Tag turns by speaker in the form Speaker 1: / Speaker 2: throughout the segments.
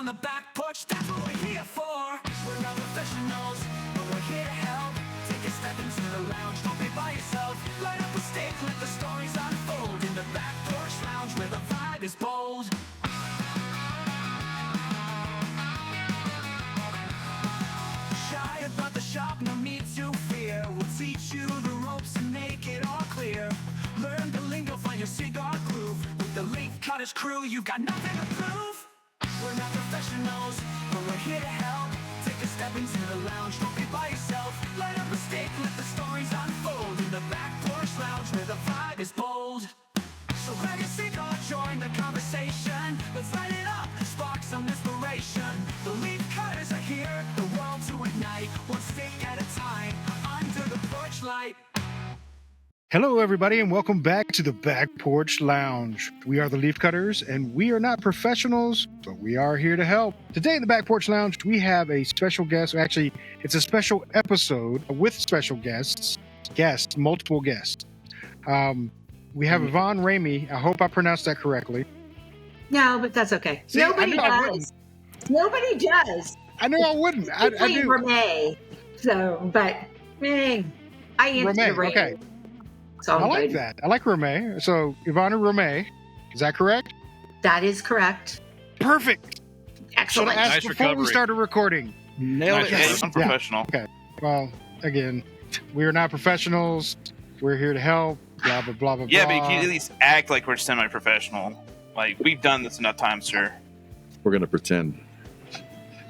Speaker 1: the back porch, that's what we're here for. We're not professionals, but we're here to help. Take a step into the lounge, don't be by yourself. Light up a stick, let the stories unfold. In the Back Porch Lounge, where the vibe is bold. Shy about the shop, no need to fear. We'll teach you the ropes and make it all clear. Learn the lingo, find your cigar groove. With the Leaf Cutters crew, you got nothing to prove. We're not professionals, but we're here to help. Take a step into the lounge, don't be by yourself. Light up a stick, let the stories unfold. In the Back Porch Lounge, where the vibe is bold. So grab your cigar, join the conversation. Let's light it up, spark some inspiration. The Leaf Cutters are here, the world to ignite. One stick at a time, under the porch light.
Speaker 2: Hello, everybody, and welcome back to the Back Porch Lounge. We are the Leaf Cutters, and we are not professionals, but we are here to help. Today in the Back Porch Lounge, we have a special guest. Actually, it's a special episode with special guests, multiple guests. We have Yvonne Ramée. I hope I pronounced that correctly.
Speaker 3: No, but that's okay.
Speaker 2: See,
Speaker 3: Nobody does. Nobody does.
Speaker 2: I knew I wouldn't. I do.
Speaker 3: Ramée. So, but I answered
Speaker 2: Ramée, okay.
Speaker 3: So
Speaker 2: I like that. I like Ramée. So, Yvonne Ramée, is that correct?
Speaker 3: That is correct.
Speaker 2: Perfect.
Speaker 3: Excellent.
Speaker 2: So nice before we started recording.
Speaker 4: Nailed it.
Speaker 2: Yes.
Speaker 4: Unprofessional.
Speaker 2: Yeah. Okay. Well, again, we are not professionals. We're here to help. Blah, blah, blah, blah,
Speaker 4: Yeah,
Speaker 2: blah.
Speaker 4: but you can at least act like we're semi-professional. Like, we've done this enough times, sir.
Speaker 5: We're going to pretend.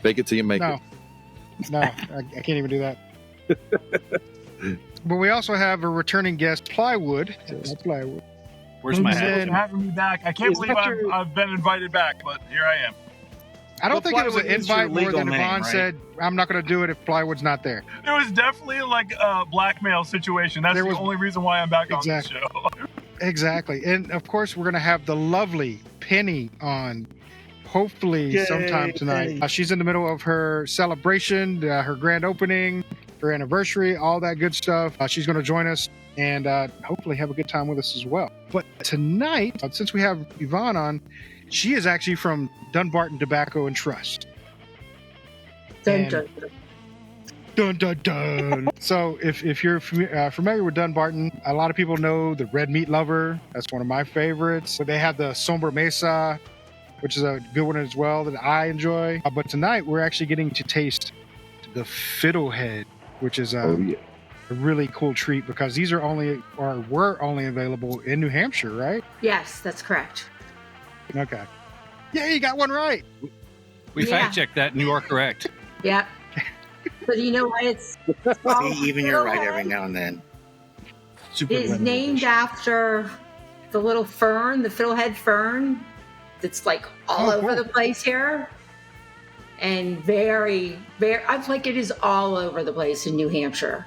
Speaker 5: Fake it till you make it.
Speaker 2: No, I can't even do that. But we also have a returning guest, Plywood. Plywood.
Speaker 4: Where's my
Speaker 6: Thanks
Speaker 4: hat?
Speaker 6: for having me back. I can't believe I've been invited back, but here I am.
Speaker 2: I don't think it was an
Speaker 4: Plywood is your
Speaker 2: invite more
Speaker 4: legal
Speaker 2: than
Speaker 4: name,
Speaker 2: Yvonne
Speaker 4: right?
Speaker 2: said, I'm not going to do it if Plywood's not there.
Speaker 6: It was definitely like a blackmail situation. That's the only reason why I'm back on this show.
Speaker 2: Exactly. And, of course, we're going to have the lovely Penny on, hopefully sometime tonight. She's in the middle of her celebration, her grand opening, her anniversary, all that good stuff. She's going to join us and hopefully have a good time with us as well. But tonight, since we have Yvonne on, she is actually from Dunbarton Tobacco and Trust.
Speaker 3: Dun, dun, dun.
Speaker 2: Dun, dun, dun. So if you're familiar with Dunbarton, a lot of people know the Red Meat Lover. That's one of my favorites. But they have the Sombra Mesa, which is a good one as well that I enjoy. But tonight we're actually getting to taste the Fiddle Head, which is a really cool treat because these are were only available in New Hampshire, right?
Speaker 3: Yes, that's correct.
Speaker 2: Okay. Yeah, you got one right.
Speaker 7: We fact-checked that, and you are correct.
Speaker 3: Yeah. But you know what? It's
Speaker 8: even you're right every now and then.
Speaker 3: It is named after the little fern, the fiddlehead fern, that's like all over the place here. And very, very, it is all over the place in New Hampshire.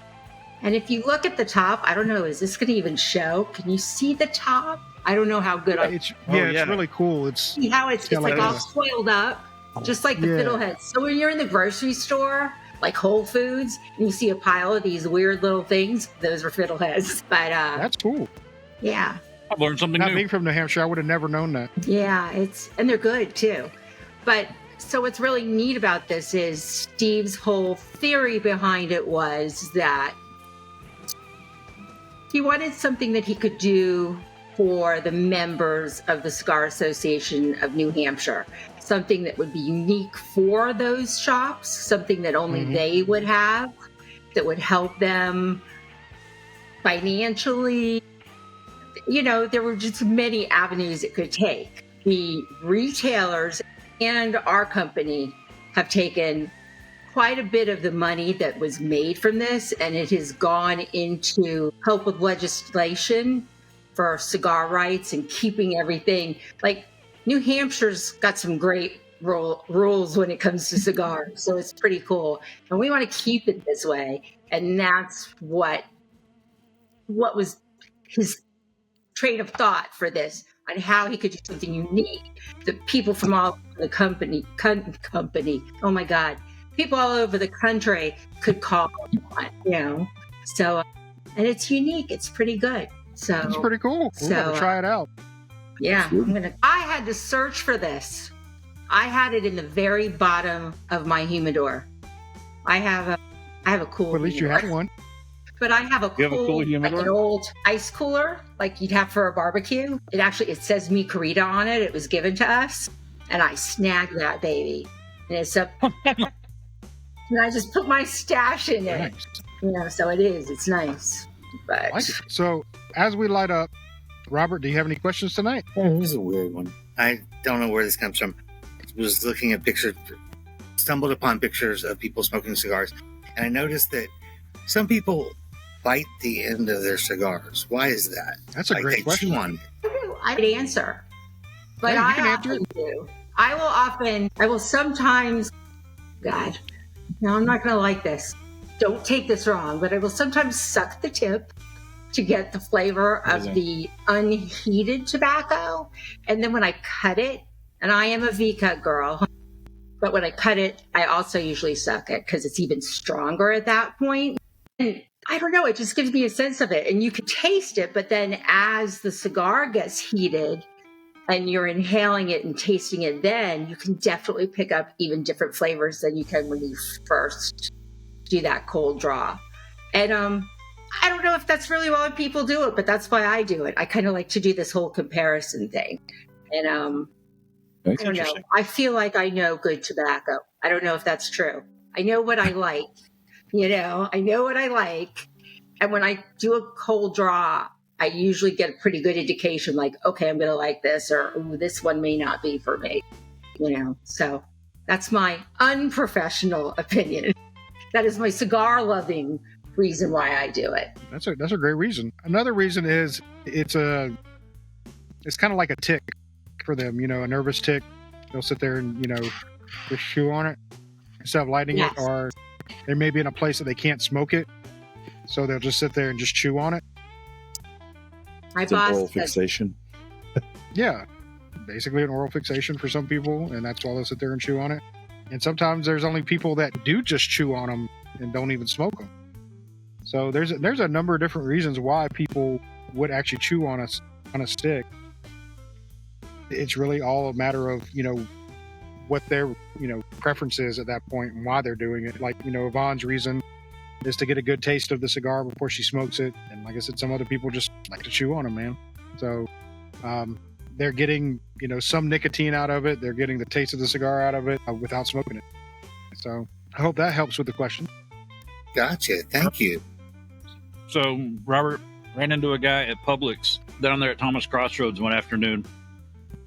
Speaker 3: And if you look at the top, I don't know, is this going to even show? Can you see the top? I don't know how good
Speaker 2: it's really cool.
Speaker 3: See how it's like all coiled up, just like the fiddleheads. So when you're in the grocery store, like Whole Foods, and you see a pile of these weird little things, those are fiddleheads. But
Speaker 2: that's cool.
Speaker 3: Yeah.
Speaker 7: I've learned something new.
Speaker 2: Not being from New Hampshire, I would have never known that.
Speaker 3: Yeah, and they're good too. But so what's really neat about this is Steve's whole theory behind it was that he wanted something that he could do for the members of the Cigar Association of New Hampshire. Something that would be unique for those shops, something that only they would have, that would help them financially. You know, there were just many avenues it could take. The retailers and our company have taken quite a bit of the money that was made from this, and it has gone into help with legislation for cigar rights and keeping everything. Like, New Hampshire's got some great rules when it comes to cigars, so it's pretty cool. And we want to keep it this way, and that's what was his train of thought for this, on how he could do something unique. The people from all over the company, oh my God, people all over the country could call on, you know. So, and it's unique. It's pretty good. So
Speaker 2: it's pretty cool. We're gonna try it out.
Speaker 3: Yeah, I had to search for this. I had it in the very bottom of my humidor. I have a cool.
Speaker 2: Well, at least
Speaker 3: humidor.
Speaker 2: you had one.
Speaker 3: But I have a
Speaker 7: You have a cool
Speaker 3: like
Speaker 7: humidor?
Speaker 3: an old ice cooler, like you'd have for a barbecue. It says Mi Querida on it. It was given to us, and I snagged that baby, and it's up. And I just put my stash in it.
Speaker 2: Nice.
Speaker 3: So it's nice. But
Speaker 2: I like it. So as we light up, Robert, do you have any questions tonight?
Speaker 8: This is a weird one. I don't know where this comes from. I was looking at pictures, stumbled upon pictures of people smoking cigars, and I noticed that some people bite the end of their cigars. Why is that?
Speaker 2: That's a
Speaker 8: Like,
Speaker 2: great
Speaker 8: they
Speaker 2: question.
Speaker 8: chew on it.
Speaker 3: I could answer. But
Speaker 2: Yeah, you
Speaker 3: I
Speaker 2: can answer
Speaker 3: often do. I will sometimes, God, no, I'm not going to like this. Don't take this wrong, but I will sometimes suck the tip to get the flavor of the unheated tobacco. And then when I cut it, and I am a V-cut girl, but when I cut it, I also usually suck it because it's even stronger at that point. And I don't know, it just gives me a sense of it. And you can taste it, but then as the cigar gets heated and you're inhaling it and tasting it, then you can definitely pick up even different flavors than you can when you first do that cold draw. And I don't know if that's really why people do it, but that's why I do it. I kind of like to do this whole comparison thing. And I don't know. I feel like I know good tobacco. I don't know if that's true. I know what I like. I know what I like. And when I do a cold draw, I usually get a pretty good indication like, okay, I'm going to like this, or ooh, this one may not be for me. So that's my unprofessional opinion. That is my cigar loving reason why I do it.
Speaker 2: That's a great reason. Another reason is it's kind of like a tick for them, a nervous tick. They'll sit there and, just chew on it instead of lighting it, or they may be in a place that they can't smoke it. So they'll just sit there and just chew on it.
Speaker 3: My
Speaker 5: It's an
Speaker 3: boss
Speaker 5: oral
Speaker 3: says,
Speaker 5: fixation.
Speaker 2: Yeah. Basically an oral fixation for some people, and that's why they'll sit there and chew on it. And sometimes there's only people that do just chew on them and don't even smoke them. So there's a number of different reasons why people would actually chew on a stick. It's really all a matter of, what their, preference is at that point and why they're doing it. Like, Yvonne's reason is to get a good taste of the cigar before she smokes it. And like I said, some other people just like to chew on them, man. So they're getting, some nicotine out of it. They're getting the taste of the cigar out of it without smoking it. So I hope that helps with the question.
Speaker 8: Gotcha. Thank you.
Speaker 7: So Robert ran into a guy at Publix down there at Thomas Crossroads one afternoon.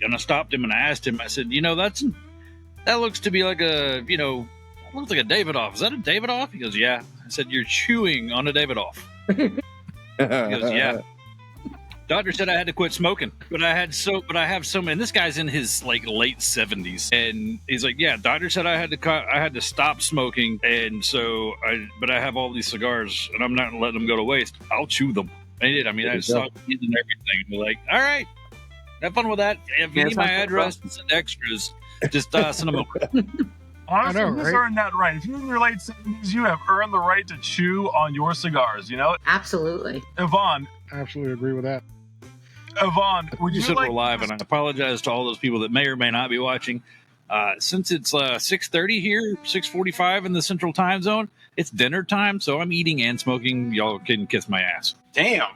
Speaker 7: And I stopped him and I asked him, I said, that looks to be like looks like a Davidoff. Is that a Davidoff? He goes, yeah. I said, you're chewing on a Davidoff. He goes, yeah. Doctor said I had to quit smoking, but I have so many. And this guy's in his late 70s, and he's like, yeah. Doctor said I had to stop smoking, and so but I have all these cigars, and I'm not letting them go to waste. I'll chew them. I did. I mean, I saw it and everything. We're like, all right, have fun with that. If you need my address and send extras, just send them over.
Speaker 6: Honestly,
Speaker 2: I know,
Speaker 6: you
Speaker 2: right?
Speaker 6: earned that right. If you're in your late 70s, you have earned the right to chew on your cigars,
Speaker 3: Absolutely.
Speaker 6: Yvonne,
Speaker 2: I absolutely agree with that.
Speaker 6: Yvonne, would
Speaker 7: You
Speaker 6: you
Speaker 7: said
Speaker 6: like
Speaker 7: we're live, and I apologize to all those people that may or may not be watching. Since it's 6:30 here, 6:45 in the Central Time Zone, it's dinner time, so I'm eating and smoking. Y'all can kiss my ass.
Speaker 4: Damn.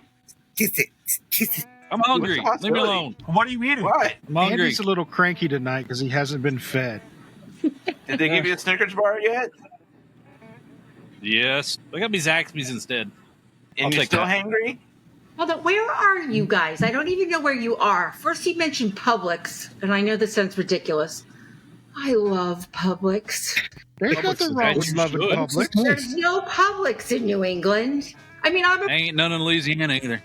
Speaker 8: Kiss it. Kiss it.
Speaker 7: I'm hungry. Leave me alone.
Speaker 6: What are you eating?
Speaker 4: What?
Speaker 7: I'm hungry.
Speaker 2: Andy's a little cranky tonight because he hasn't been fed.
Speaker 4: Did they give you a Snickers bar yet?
Speaker 7: Yes. They got me Zaxby's instead.
Speaker 4: And
Speaker 7: I'll
Speaker 4: you're
Speaker 7: take
Speaker 4: still
Speaker 7: that.
Speaker 4: hangry?
Speaker 3: Well, where are you guys? I don't even know where you are. First, you mentioned Publix, and I know this sounds ridiculous. I love Publix.
Speaker 2: There's
Speaker 7: Publix
Speaker 2: nothing
Speaker 7: is
Speaker 2: wrong
Speaker 7: bad.
Speaker 2: with
Speaker 7: You
Speaker 2: loving
Speaker 7: should.
Speaker 2: Publix.
Speaker 3: There's no Publix in New England. I mean,
Speaker 7: Ain't none in Louisiana either.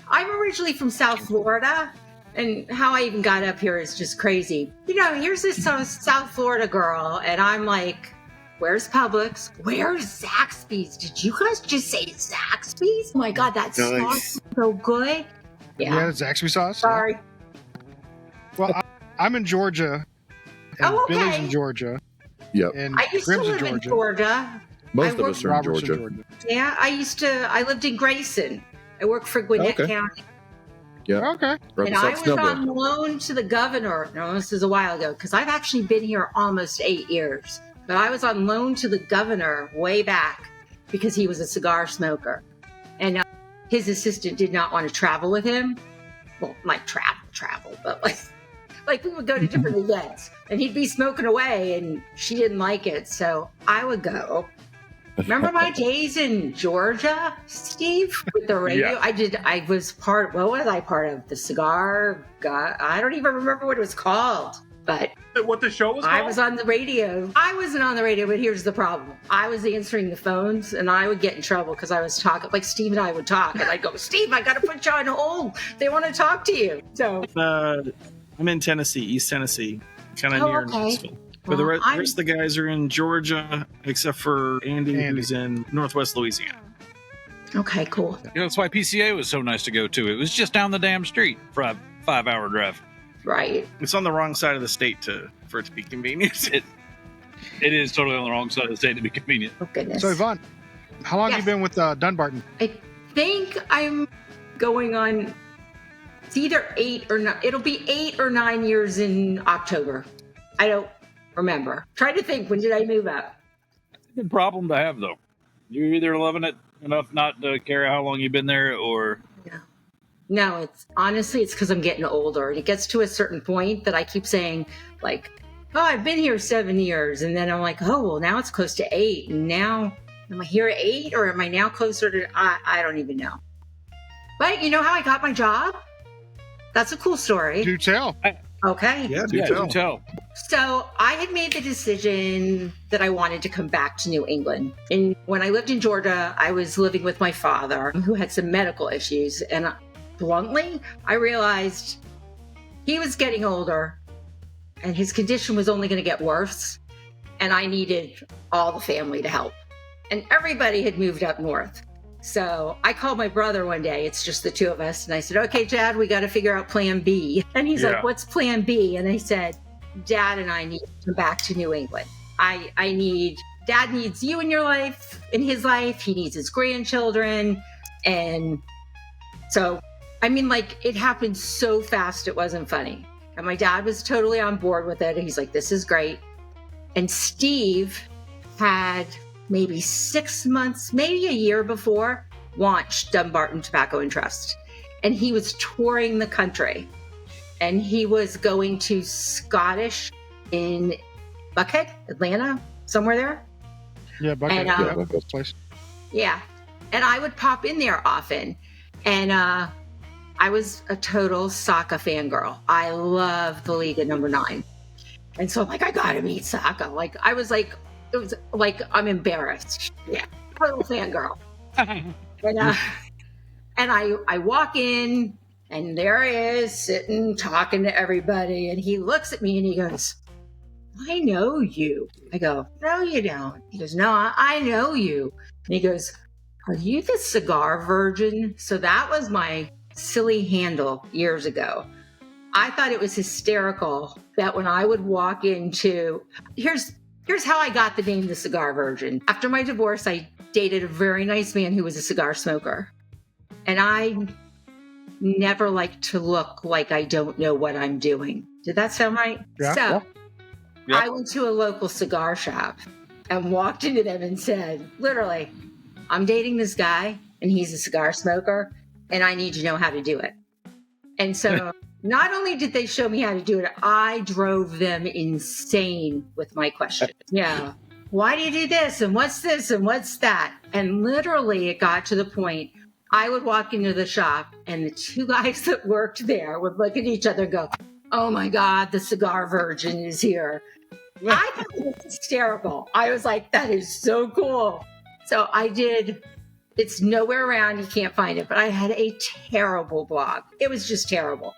Speaker 3: I'm originally from South Florida, and how I even got up here is just crazy. Here's this South Florida girl, and I'm like, where's Publix? Where's Zaxby's? Did you guys just say Zaxby's? Oh my God, that sauce is so good.
Speaker 2: Yeah, Zaxby sauce.
Speaker 3: Sorry.
Speaker 2: Well, I'm in Georgia, and
Speaker 3: Oh, okay.
Speaker 2: Billy's in Georgia,
Speaker 5: Yep.
Speaker 2: and
Speaker 3: I used to
Speaker 2: Grim's
Speaker 3: live in Georgia.
Speaker 5: Most
Speaker 3: I
Speaker 5: of us are in
Speaker 2: Robert's
Speaker 5: Georgia.
Speaker 3: Yeah, I lived in Grayson. I worked for Gwinnett
Speaker 5: Okay.
Speaker 3: County.
Speaker 5: Yeah.
Speaker 2: Okay.
Speaker 5: Rub
Speaker 3: And
Speaker 5: us
Speaker 3: I
Speaker 5: up,
Speaker 3: was on
Speaker 5: snowball.
Speaker 3: loan to the governor. No, this is a while ago because I've actually been here almost 8 years. But I was on loan to the governor way back because he was a cigar smoker. And his assistant did not want to travel with him. Well, like travel, but like we would go to different events and he'd be smoking away and she didn't like it. So I would go. Remember my days in Georgia, Steve, with the radio?
Speaker 6: Yeah.
Speaker 3: I was part of? The Cigar? God, I don't even remember what it was called. But
Speaker 6: What the show was called?
Speaker 3: I was on the radio. I wasn't on the radio, but here's the problem. I was answering the phones and I would get in trouble because I was talking, like Steve and I would talk. And I'd go, Steve, I got to put you on hold. They want to talk to you. So
Speaker 9: I'm in Tennessee, East Tennessee, kind of
Speaker 3: Oh,
Speaker 9: near
Speaker 3: okay.
Speaker 9: Knoxville. But the rest of the guys are in Georgia, except for Andy, who's in Northwest Louisiana.
Speaker 3: Okay, cool.
Speaker 7: That's why PCA was so nice to go to. It was just down the damn street for a 5-hour drive.
Speaker 3: Right.
Speaker 9: It's on the wrong side of the state for it to be convenient.
Speaker 7: It is totally on the wrong side of the state to be convenient.
Speaker 3: Oh, goodness.
Speaker 2: So Yvonne, how long have you been with Dunbarton?
Speaker 3: I think I'm going on, it's either 8 or 9. It'll be 8 or 9 years in October. I don't remember. Try to think, when did I move up?
Speaker 7: It's a good problem to have, though. You're either loving it enough not to care how long you've been there, or
Speaker 3: No, it's because I'm getting older. And it gets to a certain point that I keep saying, like, oh, I've been here 7 years. And then I'm like, oh, well, now it's close to 8. And now, am I here at 8 or am I now closer to, I don't even know. But you know how I got my job? That's a cool story.
Speaker 2: Do tell.
Speaker 3: Okay.
Speaker 5: Yeah,
Speaker 7: do tell.
Speaker 3: So I had made the decision that I wanted to come back to New England. And when I lived in Georgia, I was living with my father who had some medical issues. And bluntly, I realized he was getting older and his condition was only going to get worse. And I needed all the family to help. And everybody had moved up north. So I called my brother one day. It's just the two of us. And I said, okay, Dad, we got to figure out plan B. And he's like, what's plan B? And I said, Dad and I need to come back to New England. Dad needs you in your life, in his life. He needs his grandchildren. And so, I mean, like, it happened so fast, it wasn't funny. And my dad was totally on board with it. And he's like, this is great. And Steve had maybe 6 months, maybe a year before, launched Dunbarton Tobacco and Trust. And he was touring the country. And he was going to Scottish in Buckhead, Atlanta, somewhere there.
Speaker 2: Yeah, Buckhead.
Speaker 3: And,
Speaker 2: This place.
Speaker 3: Yeah. And I would pop in there often. And I was a total Saka fangirl. I love the League of Number 9. And so I'm like, I gotta meet Saka. Like, I was like, it was like, I'm embarrassed. Yeah. Total fangirl. And I walk in and there he is sitting, talking to everybody. And he looks at me and he goes, I know you. I go, no, you don't. He goes, no, I know you. And he goes, are you the cigar virgin? So that was my silly handle years ago. I thought it was hysterical that when I would walk into, here's how I got the name the Cigar Virgin. After my divorce, I dated a very nice man who was a cigar smoker. And I never like to look like I don't know what I'm doing. Did that sound right?
Speaker 2: Yeah.
Speaker 3: I went to a local cigar shop and walked into them and said, literally, I'm dating this guy and he's a cigar smoker and I need to know how to do it. And so not only did they show me how to do it, I drove them insane with my questions. Yeah. Why do you do this? And what's this? And what's that? And literally it got to the point I would walk into the shop and the two guys that worked there would look at each other and go, oh my God, the Cigar Virgin is here. I thought it was hysterical. I was like, that is so cool. So I did. It's nowhere around. You can't find it. But I had a terrible blog. It was just terrible.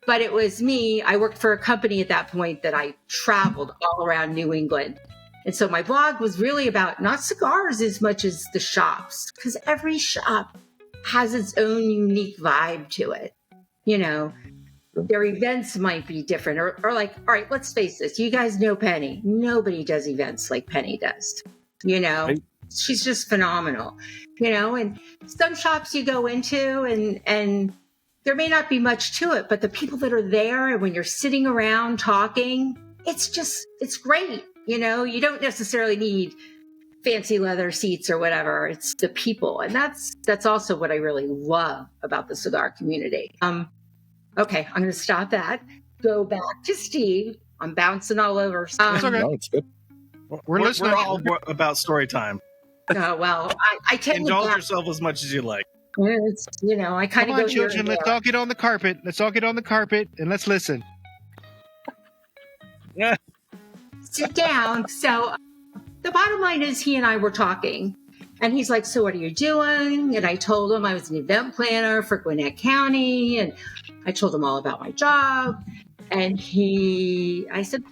Speaker 3: But it was me. I worked for a company at that point that I traveled all around New England. And so my blog was really about not cigars as much as the shops, because every shop has its own unique vibe to it. You know, their events might be different or like, all right, let's face this. You guys know Penny. Nobody does events like Penny does. You know, she's just phenomenal, you know, and some shops you go into and there may not be much to it, but the people that are there and when you're sitting around talking, it's great. You know, you don't necessarily need fancy leather seats or whatever. It's the people. And that's also what I really love about the cigar community. Okay, I'm going to stop that. Go back to Steve. I'm bouncing all over.
Speaker 2: It's okay.
Speaker 5: No, it's good.
Speaker 2: We're listening.
Speaker 9: We're all about story time.
Speaker 3: Well, I tend
Speaker 9: Indulge
Speaker 3: to
Speaker 9: yourself as much as you like.
Speaker 3: it's, you know, I kind
Speaker 2: Come
Speaker 3: of
Speaker 2: on,
Speaker 3: go here
Speaker 2: children.
Speaker 3: and
Speaker 2: Let's
Speaker 3: there.
Speaker 2: all get on the carpet. Let's all get on the carpet and let's listen.
Speaker 3: Sit down. So the bottom line is he and I were talking. And he's like, so what are you doing? And I told him I was an event planner for Gwinnett County. And I told him all about my job. And I said,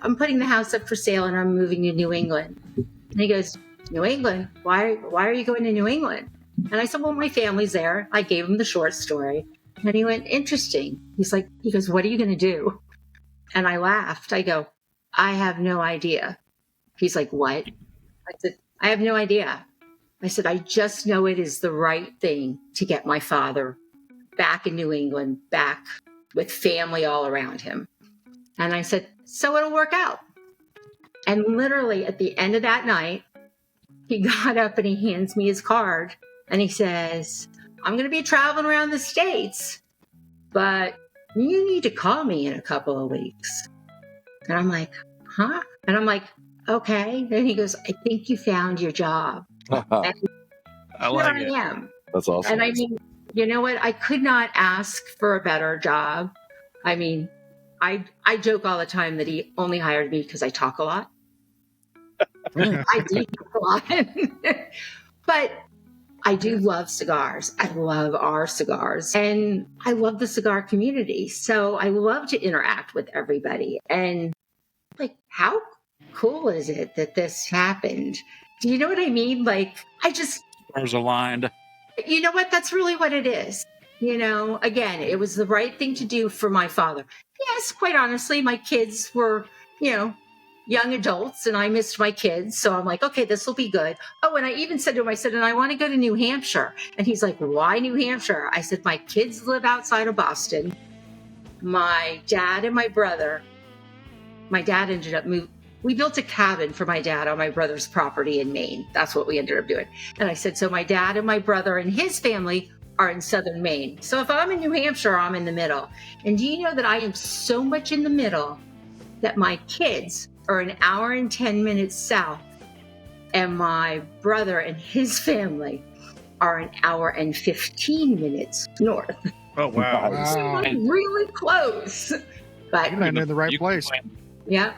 Speaker 3: I'm putting the house up for sale and I'm moving to New England. And he goes, New England? Why are you going to New England? And I said, well, my family's there. I gave him the short story. And he went, interesting. He goes, what are you going to do? And I laughed. I go, I have no idea. He's like, what? I said, I have no idea. I said, I just know it is the right thing to get my father back in New England, back with family all around him. And I said, so it'll work out. And literally at the end of that night, he got up and he hands me his card and he says, I'm going to be traveling around the States, but you need to call me in a couple of weeks. And I'm like, huh? And I'm like, okay. And he goes, I think you found your job. And
Speaker 9: I like it.
Speaker 3: here I am.
Speaker 5: That's awesome.
Speaker 3: And I mean, you know what? I could not ask for a better job. I mean, I joke all the time that he only hired me because I talk a lot. I do talk a lot. But I do love cigars. I love our cigars. And I love the cigar community. So I love to interact with everybody. And like, how cool is it that this happened? Do you know what I mean? Like,
Speaker 7: Stars aligned.
Speaker 3: you know what? That's really what it is. You know, again, it was the right thing to do for my father. Yes, quite honestly, my kids were, young adults and I missed my kids. So I'm like, okay, this will be good. Oh, and I even said to him, and I want to go to New Hampshire. And he's like, why New Hampshire? I said, my kids live outside of Boston. My dad and my brother, my dad ended up moving. We built a cabin for my dad on my brother's property in Maine. That's what we ended up doing. And I said, so my dad and my brother and his family are in southern Maine. So if I'm in New Hampshire, I'm in the middle. And do you know that I am so much in the middle that my kids are an hour and 10 minutes south and my brother and his family are an hour and 15 minutes north.
Speaker 9: Oh, wow.
Speaker 3: So I'm really close. But
Speaker 2: You're in the right place.
Speaker 3: yeah.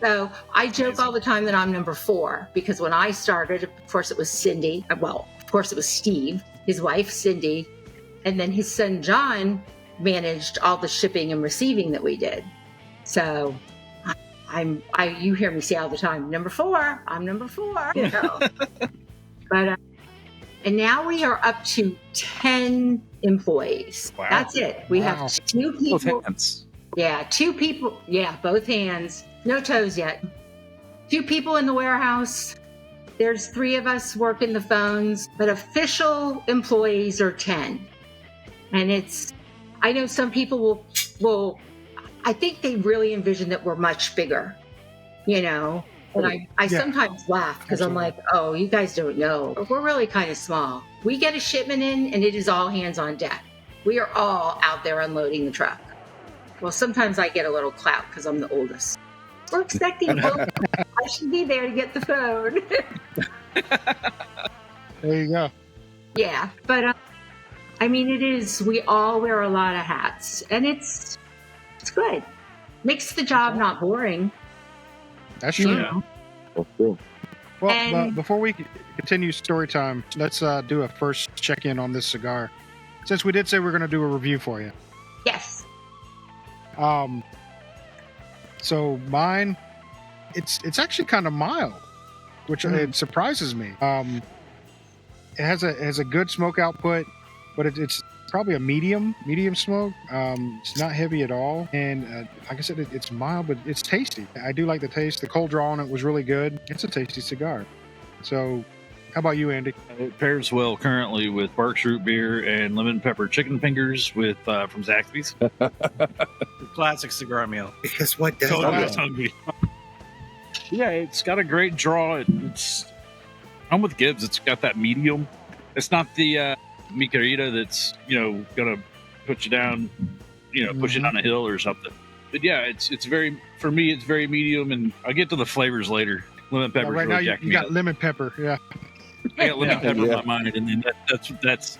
Speaker 3: So I joke all the time that I'm number 4 because when I started, of course, it was Cindy. Well, of course, it was Steve, his wife, Cindy, and then his son, John, managed all the shipping and receiving that we did. So you hear me say all the time, number 4, I'm number 4, But, and now we are up to 10 employees.
Speaker 9: Wow.
Speaker 3: That's it. We have 2 people.
Speaker 7: Both hands.
Speaker 3: Yeah, 2 people. Yeah, both hands. No toes yet. 2 people in the warehouse. There's 3 of us working the phones, but official employees are 10. And I know some people will, I think they really envision that we're much bigger, And I sometimes laugh because I'm like, oh, you guys don't know. We're really kind of small. We get a shipment in and it is all hands on deck. We are all out there unloading the truck. Well, sometimes I get a little clout because I'm the oldest. We're expecting both. I should be there to get the phone.
Speaker 2: There you go.
Speaker 3: Yeah, but we all wear a lot of hats, and it's good. Makes the job not boring.
Speaker 2: That's true.
Speaker 9: Yeah.
Speaker 5: That's true.
Speaker 2: Well,
Speaker 3: And-
Speaker 2: before we continue story time, let's do a first check-in on this cigar. Since we did say we're going to do a review for you.
Speaker 3: Yes.
Speaker 2: So mine, it's actually kind of mild, which it surprises me. It has a good smoke output, but it's probably a medium smoke. It's not heavy at all, and like I said, it's mild, but it's tasty. I do like the taste. The cold draw on it was really good. It's a tasty cigar. So How about you, Andy?
Speaker 7: It pairs well currently with Barks root beer and lemon pepper chicken fingers with from Zaxby's.
Speaker 9: Classic cigar meal.
Speaker 8: Because what does
Speaker 7: Totally
Speaker 8: that?
Speaker 7: hungry. Yeah, it's got a great draw. I'm with Gibbs. It's got that medium. It's not the mi querida that's gonna put you down, push you down a hill or something. But yeah, it's very, for me, it's very medium, and I'll get to the flavors later. Lemon pepper.
Speaker 2: Right
Speaker 7: really
Speaker 2: now, you got lemon pepper. Yeah.
Speaker 7: I got lemon pepper in my mind, and then that's.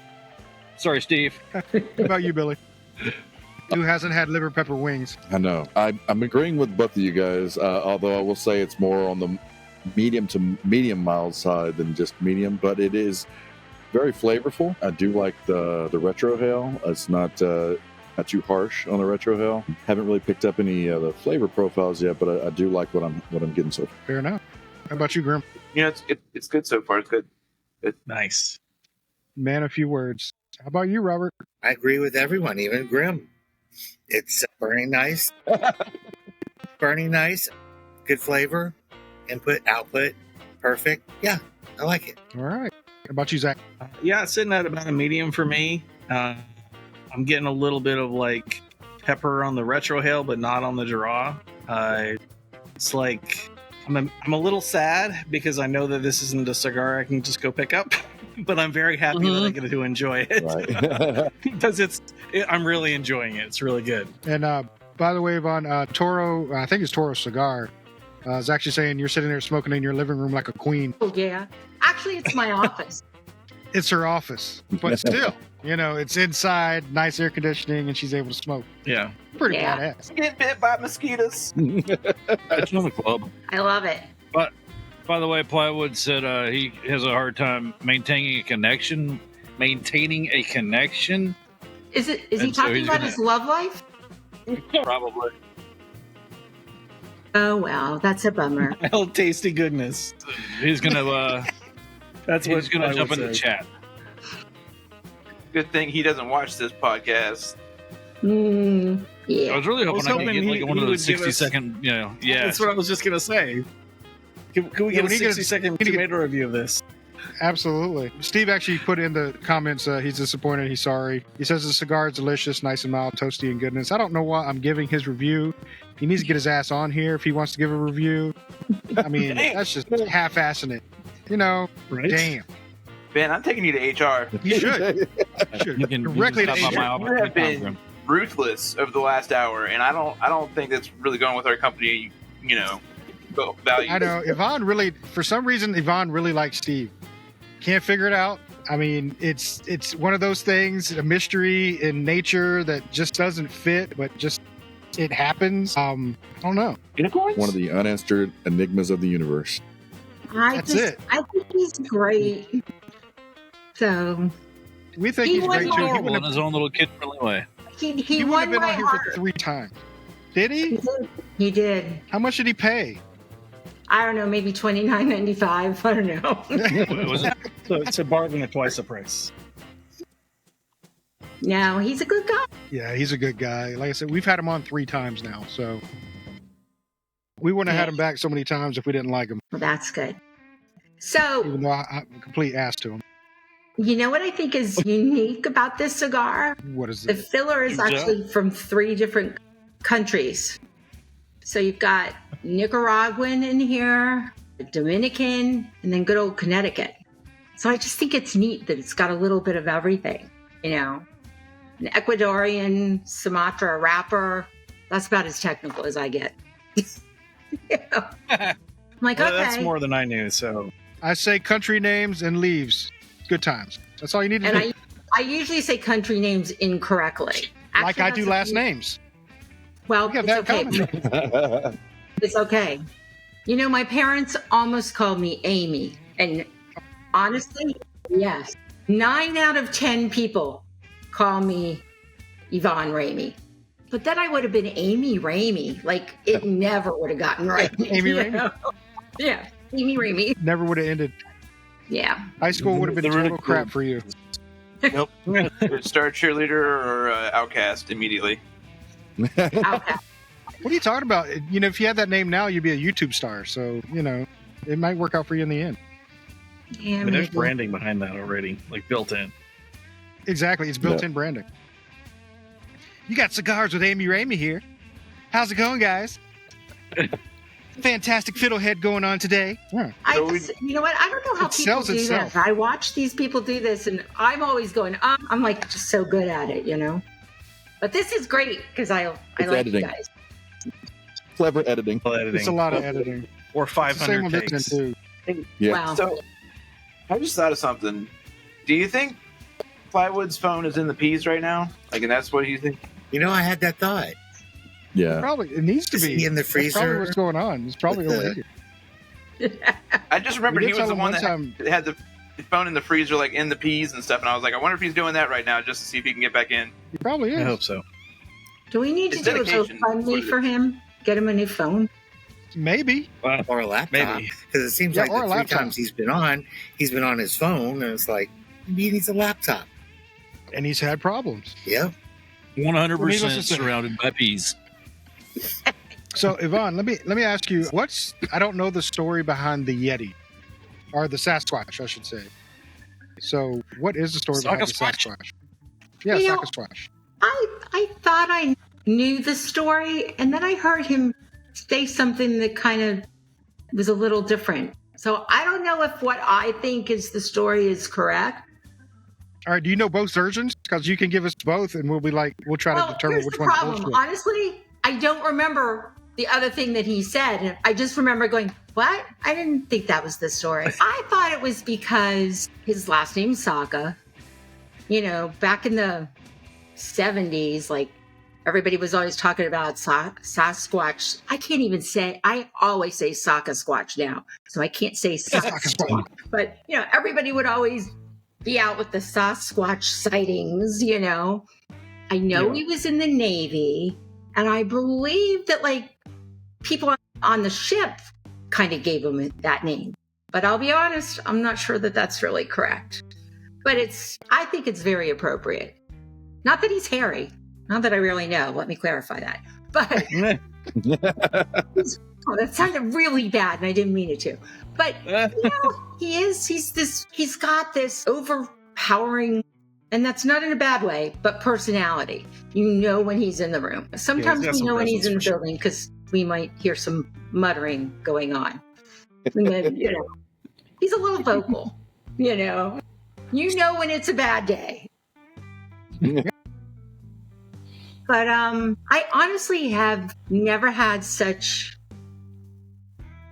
Speaker 7: Sorry, Steve.
Speaker 2: What about you, Billy? Who hasn't had liver pepper wings?
Speaker 5: I know. I'm agreeing with both of you guys, although I will say it's more on the medium to medium mild side than just medium, but it is very flavorful. I do like the retro hail. It's not too harsh on the retro hail. Haven't really picked up any of the flavor profiles yet, but I do like what I'm getting so far.
Speaker 2: Fair enough. How about you, Grim?
Speaker 4: It's good so far. It's good.
Speaker 9: Nice.
Speaker 2: Man, a few words. How about you, Robert?
Speaker 8: I agree with everyone, even Grim. It's burning nice. Burning nice. Good flavor. Input, output. Perfect. Yeah, I like it.
Speaker 2: All right. How about you, Zach?
Speaker 9: Yeah, it's sitting at about a medium for me. I'm getting a little bit of like pepper on the retro hail, but not on the draw. It's like I'm a little sad because I know that this isn't a cigar I can just go pick up, but I'm very happy that I get to enjoy it
Speaker 5: Right.
Speaker 9: because I'm really enjoying it. It's really good.
Speaker 2: And by the way, Yvonne, Toro, I think it's Toro Cigar, is actually saying you're sitting there smoking in your living room like a queen.
Speaker 3: Oh, yeah. Actually, it's my office.
Speaker 2: It's her office, but still, it's inside, nice air conditioning, and she's able to smoke.
Speaker 9: Yeah.
Speaker 2: Pretty
Speaker 3: Yeah.
Speaker 2: badass.
Speaker 4: Get bit by mosquitoes.
Speaker 7: It's not a club.
Speaker 3: I love it.
Speaker 7: But by the way, Plywood said he has a hard time maintaining a connection.
Speaker 3: Is he
Speaker 7: And so
Speaker 3: talking
Speaker 7: he's
Speaker 3: about
Speaker 7: gonna-
Speaker 3: his love life?
Speaker 7: Probably.
Speaker 3: Oh, well, that's a bummer.
Speaker 9: Oh, tasty goodness.
Speaker 7: He's gonna
Speaker 9: That's what
Speaker 7: he's gonna
Speaker 9: I
Speaker 7: jump
Speaker 9: would
Speaker 7: in the
Speaker 9: say.
Speaker 7: chat.
Speaker 4: Good thing he doesn't watch this podcast.
Speaker 7: I
Speaker 3: Yeah.
Speaker 7: was really hoping I could get like one of
Speaker 9: he
Speaker 7: those
Speaker 9: would give us-
Speaker 7: 60-second, yeah.
Speaker 9: That's what I was just gonna say. Can we
Speaker 2: Yeah,
Speaker 9: get
Speaker 2: we
Speaker 9: a
Speaker 2: need to get-
Speaker 9: 60-second
Speaker 2: we need to get-
Speaker 9: tomato review of this?
Speaker 2: Absolutely. Steve actually put in the comments, he's disappointed, he's sorry. He says the cigar is delicious, nice and mild, toasty and goodness. I don't know why I'm giving his review. He needs to get his ass on here if he wants to give a review. I mean, that's just half-assing it.
Speaker 9: Right?
Speaker 2: Damn.
Speaker 4: Ben, I'm taking you to HR.
Speaker 2: You should. You should.
Speaker 7: You can
Speaker 2: Directly to
Speaker 7: stop by my
Speaker 2: HR.
Speaker 7: office
Speaker 4: You have
Speaker 7: anytime,
Speaker 4: been
Speaker 7: Grim.
Speaker 4: ruthless over the last hour, and I don't think that's really going with our company. Values.
Speaker 2: I know. Yvonne really, for some reason, Yvonne really likes Steve. Can't figure it out. I mean, it's one of those things, a mystery in nature that just doesn't fit, but just it happens. I don't know.
Speaker 4: Unicorns?
Speaker 5: One of the unanswered enigmas of the universe.
Speaker 2: That's it.
Speaker 3: I think he's great. So
Speaker 2: We think
Speaker 3: He
Speaker 2: he's great
Speaker 3: was
Speaker 2: too. He
Speaker 7: Horrible in
Speaker 2: wouldn't
Speaker 7: his own little kid-friendly way.
Speaker 3: he
Speaker 2: have
Speaker 3: won
Speaker 2: been
Speaker 3: my
Speaker 2: on here
Speaker 3: heart.
Speaker 2: for 3 times. Did he?
Speaker 3: He did.
Speaker 2: How much did he pay?
Speaker 3: I don't know, maybe $29.95. I don't know.
Speaker 7: Was it?
Speaker 9: So it's a bargain at twice the price.
Speaker 3: No, he's a good guy.
Speaker 2: Yeah, he's a good guy. Like I said, we've had him on 3 times now, so we wouldn't have had him back so many times if we didn't like him.
Speaker 3: Well, that's good. So,
Speaker 2: Even though I'm a complete ass to him.
Speaker 3: you know what I think is unique about this cigar?
Speaker 2: What is
Speaker 3: The
Speaker 2: it?
Speaker 3: filler is actually from 3 different countries. So you've got Nicaraguan in here, Dominican, and then good old Connecticut. So I just think it's neat that it's got a little bit of everything, An Ecuadorian Sumatra wrapper. That's about as technical as I get. I'm like,
Speaker 9: Well,
Speaker 3: okay.
Speaker 9: that's more than I knew. So
Speaker 2: I say country names and leaves. Good times. That's all you need to
Speaker 3: And
Speaker 2: do.
Speaker 3: I usually say country names incorrectly.
Speaker 2: Like
Speaker 3: Actually,
Speaker 2: I do
Speaker 3: that's
Speaker 2: last
Speaker 3: a-
Speaker 2: names.
Speaker 3: Well,
Speaker 2: We got
Speaker 3: it's
Speaker 2: that
Speaker 3: okay.
Speaker 2: common.
Speaker 3: It's okay. My parents almost called me Amy. And honestly, yes. 9 out of 10 people call me Yvonne Ramée. But then I would have been Amy Ramée. Like, it never would have gotten right.
Speaker 2: Amy
Speaker 3: you
Speaker 2: Ramée.
Speaker 3: know? Yeah, Amy Ramée.
Speaker 2: Never would have ended.
Speaker 3: Yeah.
Speaker 2: High school would have been
Speaker 4: The
Speaker 2: total
Speaker 4: ridicule.
Speaker 2: crap for you.
Speaker 4: Nope. Start cheerleader or outcast immediately.
Speaker 3: Okay.
Speaker 2: What are you talking about? If you had that name now, you'd be a YouTube star. So, it might work out for you in the end.
Speaker 3: Yeah,
Speaker 9: But there's
Speaker 3: maybe.
Speaker 9: branding behind that already, like built in.
Speaker 2: Exactly. It's built-in branding. You got Cigars with Amy Ramey here. How's it going, guys? Fantastic Fiddle Head going on today. Yeah.
Speaker 3: You know what? I don't know how
Speaker 2: It
Speaker 3: people
Speaker 2: sells
Speaker 3: do
Speaker 2: itself.
Speaker 3: this. I watch these people do this, and I'm always going, I'm like just so good at it, you know? But this is great because I like
Speaker 5: editing.
Speaker 3: you guys.
Speaker 5: Clever editing.
Speaker 2: It's a lot of editing.
Speaker 9: Or
Speaker 2: It's the same
Speaker 9: 500
Speaker 2: on this
Speaker 9: takes.
Speaker 2: one, too.
Speaker 5: Yeah.
Speaker 3: Wow.
Speaker 4: So, I just thought of something. Do you think Plywood's phone is in the P's right now? Like, and that's what you think?
Speaker 8: You know, I had that thought.
Speaker 5: Yeah.
Speaker 2: Probably. It needs to
Speaker 8: Is
Speaker 2: be.
Speaker 8: he in the
Speaker 2: That's probably
Speaker 8: freezer?
Speaker 2: what's going on. It's probably
Speaker 8: with
Speaker 2: over
Speaker 8: the-
Speaker 2: here.
Speaker 4: I just remembered
Speaker 2: We
Speaker 4: he
Speaker 2: did
Speaker 4: was
Speaker 2: tell
Speaker 4: the
Speaker 2: him
Speaker 4: one
Speaker 2: one
Speaker 4: that had the phone in the freezer, like in the P's and stuff. And I was like, I wonder if he's doing that right now just to see if he can get back in.
Speaker 2: He probably
Speaker 9: I
Speaker 2: is.
Speaker 9: hope so.
Speaker 3: Do we need to
Speaker 4: It's
Speaker 3: do a
Speaker 4: dedication.
Speaker 3: GoFundMe for him? Get him a new phone?
Speaker 2: Maybe.
Speaker 8: Or a laptop.
Speaker 9: Maybe.
Speaker 8: Because it seems
Speaker 2: Yeah,
Speaker 8: like
Speaker 2: or
Speaker 8: the
Speaker 2: a
Speaker 8: three
Speaker 2: laptop.
Speaker 8: times he's been on his phone, and it's like, maybe he needs a laptop.
Speaker 2: And he's had problems.
Speaker 8: Yeah.
Speaker 7: 100%
Speaker 2: Well, needless to say-
Speaker 7: surrounded by peas.
Speaker 2: So, Yvonne, let me ask you, I don't know the story behind the Yeti, or the Sasquatch, I should say. So, what is the story behind the
Speaker 7: Sasquatch?
Speaker 2: Sasquatch? Yeah,
Speaker 3: You know-
Speaker 2: Sasquatch.
Speaker 3: I thought I knew the story, and then I heard him say something that kind of was a little different. So I don't know if what I think is the story is correct.
Speaker 2: All right, do you know both versions? Because you can give us both, and we'll try to determine
Speaker 3: here's
Speaker 2: which
Speaker 3: the
Speaker 2: one's
Speaker 3: problem.
Speaker 2: bullshit.
Speaker 3: Honestly, I don't remember the other thing that he said. I just remember going, what? I didn't think that was the story. I thought it was because his last name's Saga. You know, back in the 70s, like everybody was always talking about Sasquatch. I can't even say, I always say Sasquatch now. So I can't say Sasquatch. But, you know, everybody would always be out with the Sasquatch sightings, you know. I know he was in the Navy, and I believe that, like, people on the ship kind of gave him that name. But I'll be honest, I'm not sure that that's really correct. But I think it's very appropriate. Not that he's hairy. Not that I really know. Let me clarify that. But oh, that sounded really bad, and I didn't mean it to. But you know, he's got this overpowering, and that's not in a bad way, but personality. You know when he's in the room. Sometimes
Speaker 9: got
Speaker 3: we
Speaker 9: some
Speaker 3: know when he's in the
Speaker 9: presence for sure.
Speaker 3: building because we might hear some muttering going on. And then, you know, he's a little vocal. You know when it's a bad day. But I honestly have never had such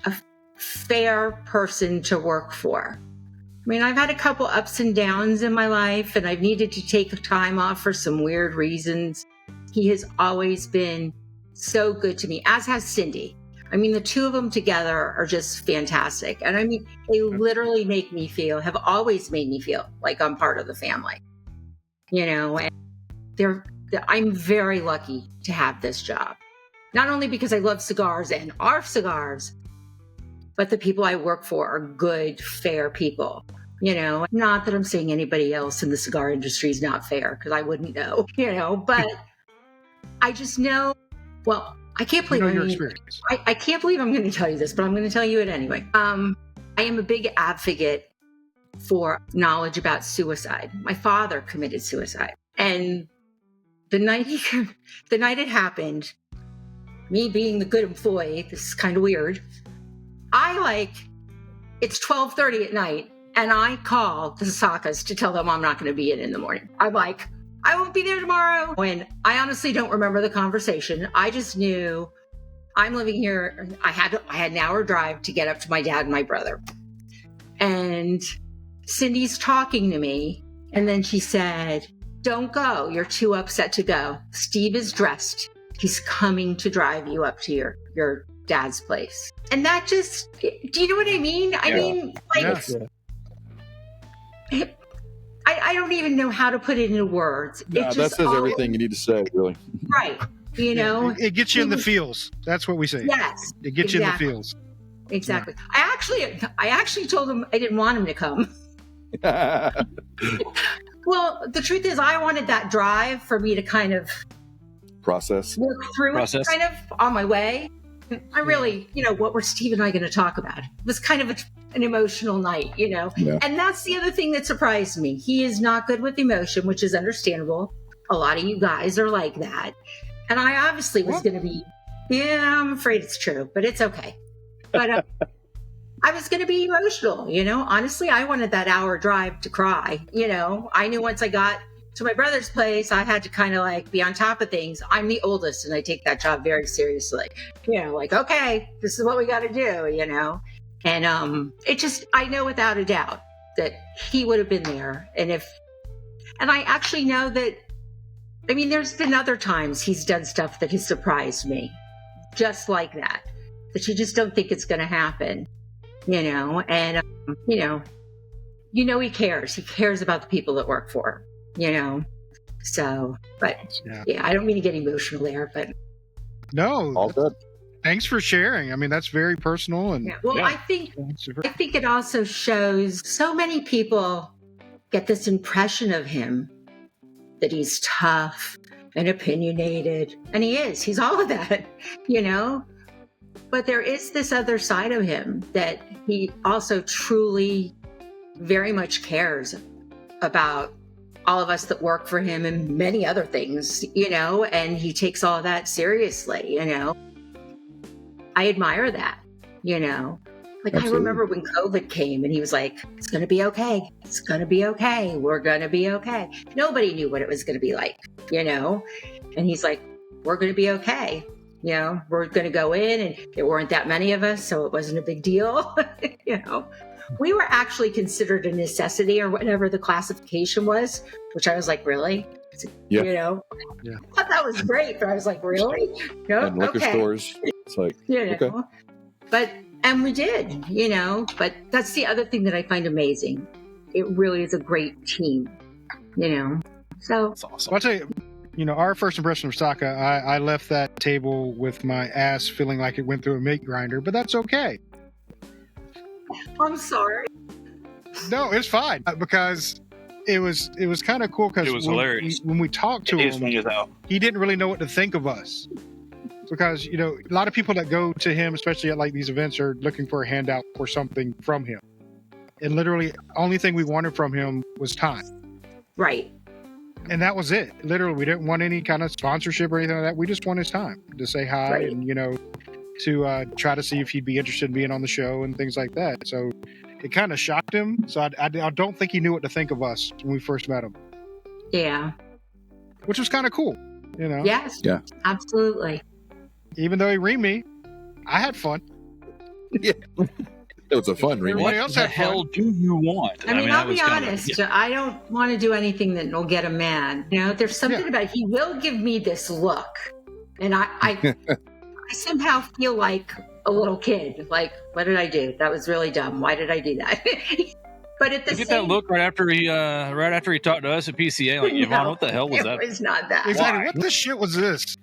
Speaker 3: a fair person to work for. I mean, I've had a couple ups and downs in my life, and I've needed to take time off for some weird reasons. He has always been so good to me, as has Cindy. I mean, the two of them together are just fantastic. And I mean, they literally have always made me feel like I'm part of the family. You know, and I'm very lucky to have this job. Not only because I love cigars and our cigars, but the people I work for are good, fair people. You know, not that I'm saying anybody else in the cigar industry is not fair, because I wouldn't know, you know, but I just know, well, I can't believe
Speaker 2: your experience.
Speaker 3: I can't believe I'm going to tell you this, but I'm going to tell you it anyway. I am a big advocate for knowledge about suicide. My father committed suicide. And the night it happened, me being the good employee, this is kind of weird. It's 12:30 at night, and I call the Sakas to tell them I'm not going to be in the morning. I'm like, I won't be there tomorrow. When I honestly don't remember the conversation. I just knew I'm living here. I had an hour drive to get up to my dad and my brother. And Cindy's talking to me, and then she said, "Don't go. You're too upset to go. Steve is dressed. He's coming to drive you up to your dad's place." And that just, do you know what I mean? I mean, like, I don't even know how to put it into words.
Speaker 5: Yeah, that says everything you need to say, really.
Speaker 3: Right. You know,
Speaker 2: It gets you in the feels. That's what we say.
Speaker 3: yes,
Speaker 2: It gets you in the feels.
Speaker 3: exactly. I actually told him I didn't want him to come. Well, the truth is, I wanted that drive for me to kind of
Speaker 5: Process.
Speaker 3: work through
Speaker 7: Process.
Speaker 3: it, kind of on my way. I really, what were Steve and I going to talk about? It was kind of an emotional night,
Speaker 5: Yeah.
Speaker 3: And that's the other thing that surprised me. He is not good with emotion, which is understandable. A lot of you guys are like that. And I obviously was going to be, I'm afraid it's true, but it's okay. But I was going to be emotional, Honestly, I wanted that hour drive to cry, I knew once I got to my brother's place, I had to kind of like be on top of things. I'm the oldest and I take that job very seriously. Okay, this is what we got to do, And I know without a doubt that he would have been there. And I actually know that, there's been other times he's done stuff that has surprised me, just like that you just don't think it's going to happen, and, he cares. He cares about the people that work for him. So, but yeah, I don't mean to get emotional there, but
Speaker 2: no,
Speaker 5: all good.
Speaker 2: Thanks for sharing. That's very personal, and
Speaker 3: I think it also shows so many people get this impression of him that he's tough and opinionated, and he is. He's all of that, But there is this other side of him that he also truly very much cares about all of us that work for him and many other things, and he takes all that seriously, I admire that, I remember when COVID came and he was like, it's going to be okay. It's going to be okay. We're going to be okay. Nobody knew what it was going to be like, and he's like, we're going to be okay. We're going to go in, and there weren't that many of us, so it wasn't a big deal, We were actually considered a necessity or whatever the classification was, which I was like, really?
Speaker 5: Yeah.
Speaker 3: I thought that was great, but I was like, really? No,
Speaker 5: And liquor stores. It's like, okay.
Speaker 3: But, and we did, but that's the other thing that I find amazing. It really is a great team, so.
Speaker 6: That's awesome.
Speaker 2: Well, I'll tell you, our first impression of Saka, I left that table with my ass feeling like it went through a meat grinder, but that's okay.
Speaker 3: I'm sorry.
Speaker 2: No, it's fine because it was kind of cool because
Speaker 7: It was hilarious.
Speaker 2: when we talked to him, he didn't really know what to think of us because a lot of people that go to him, especially at like these events, are looking for a handout or something from him, and literally only thing we wanted from him was time.
Speaker 3: Right.
Speaker 2: And that was it. Literally, we didn't want any kind of sponsorship or anything like that. We just want his time to say hi
Speaker 3: Right.
Speaker 2: and to try to see if he'd be interested in being on the show and things like that. So it kind of shocked him. So I don't think he knew what to think of us when we first met him.
Speaker 3: Yeah.
Speaker 2: Which was kind of cool,
Speaker 3: Yes.
Speaker 5: Yeah.
Speaker 3: Absolutely.
Speaker 2: Even though he reamed me, I had fun.
Speaker 5: It was a fun remake.
Speaker 2: Everybody else
Speaker 7: What the
Speaker 2: had fun.
Speaker 7: hell do you want?
Speaker 3: I'll
Speaker 7: that
Speaker 3: be
Speaker 7: was kinda-
Speaker 3: honest. I don't want to do anything that will get him mad. There's something about he will give me this look, and I somehow feel like a little kid. Like, what did I do? That was really dumb. Why did I do that? But at the
Speaker 7: You get
Speaker 3: same
Speaker 7: that look right after he talked to us at PCA, like, Yvonne,
Speaker 3: No,
Speaker 7: what the hell was that?
Speaker 3: It was not that.
Speaker 2: Exactly.
Speaker 7: Why?
Speaker 2: What the shit was this?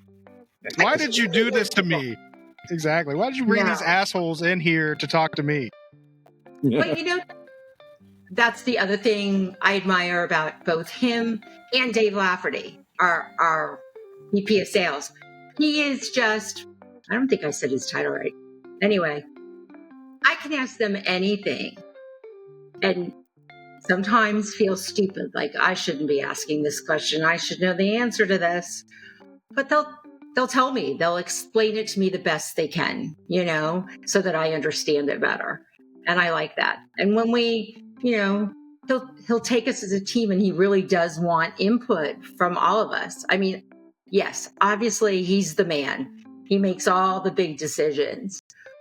Speaker 2: Why did you do this to me? Exactly. Why did you bring
Speaker 3: No.
Speaker 2: these assholes in here to talk to me?
Speaker 3: But that's the other thing I admire about both him and Dave Lafferty, our VP of sales. He is just, I don't think I said his title right. Anyway, I can ask them anything and sometimes feel stupid, like I shouldn't be asking this question. I should know the answer to this. But they'll tell me, they'll explain it to me the best they can, so that I understand it better. And I like that. And when we, he'll take us as a team, and he really does want input from all of us. Yes, obviously he's the man. He makes all the big decisions.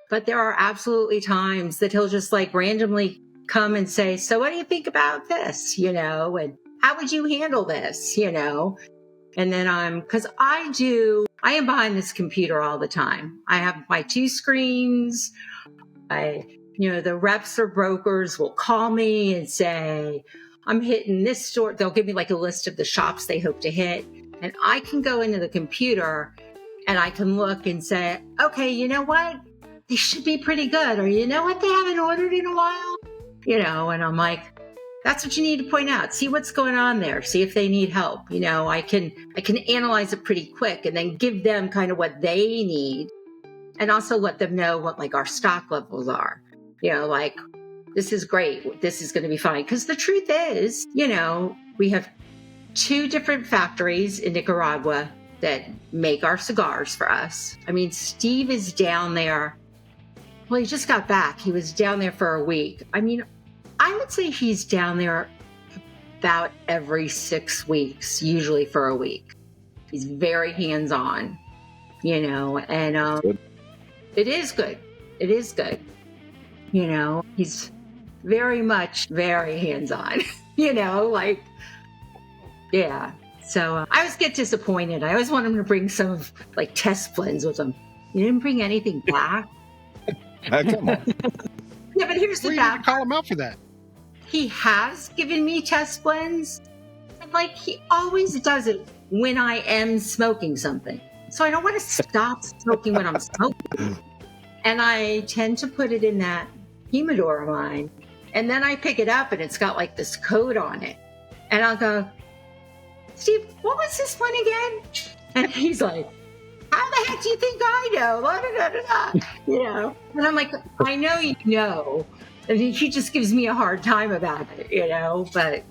Speaker 3: But there are absolutely times that he'll just like randomly come and say, so what do you think about this? And how would you handle this? And then because I am behind this computer all the time. I have my 2 screens. The reps or brokers will call me and say, I'm hitting this store. They'll give me like a list of the shops they hope to hit. And I can go into the computer and I can look and say, okay, you know what? They should be pretty good. Or you know what? They haven't ordered in a while. And I'm like, that's what you need to point out. See what's going on there. See if they need help. I can analyze it pretty quick and then give them kind of what they need and also let them know what like our stock levels are. Like, this is great. This is going to be fine. Because the truth is, we have 2 different factories in Nicaragua that make our cigars for us. I mean, Steve is down there. Well, he just got back. He was down there for a week. I mean, I would say he's down there about every 6 weeks, usually for a week. He's very hands-on, and it is good. It is good. He's very much very hands-on, like, yeah. So I always get disappointed. I always want him to bring some like test blends with him. You didn't bring anything back.
Speaker 5: Come on.
Speaker 3: Yeah, but here's the
Speaker 2: We
Speaker 3: fact.
Speaker 2: need to call him out for that.
Speaker 3: He has given me test blends, and like he always does it when I am smoking something. So I don't want to stop smoking when I'm smoking. And I tend to put it in that humidor of mine. And then I pick it up and it's got like this coat on it. And I'll go, Steve, what was this one again? And he's like, how the heck do you think I know? La, da, da, da. And I'm like, I know you know. And he just gives me a hard time about it, but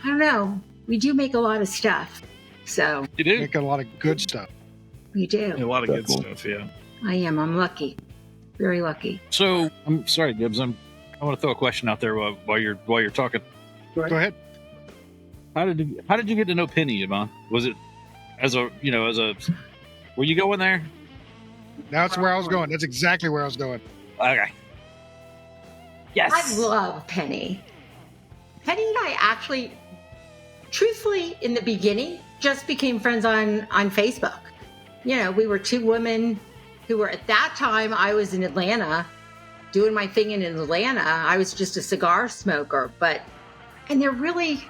Speaker 3: I don't know. We do make a lot of stuff. So
Speaker 7: You do?
Speaker 2: Make a lot of good stuff.
Speaker 3: we do.
Speaker 9: A lot of good
Speaker 5: Cool.
Speaker 9: stuff, yeah.
Speaker 3: I am. I'm lucky. Very lucky.
Speaker 7: So I'm sorry, Gibbs. I want to throw a question out there while you're talking.
Speaker 2: Go ahead.
Speaker 7: How did you get to know Penny, Yvonne? Was it were you going there?
Speaker 2: That's where I was going. That's exactly where I was going.
Speaker 7: Okay. Yes.
Speaker 3: I love Penny. Penny and I actually, truthfully, in the beginning, just became friends on Facebook. We were 2 women who were, at that time, I was in Atlanta, doing my thing in Atlanta. I was just a cigar smoker, and there really,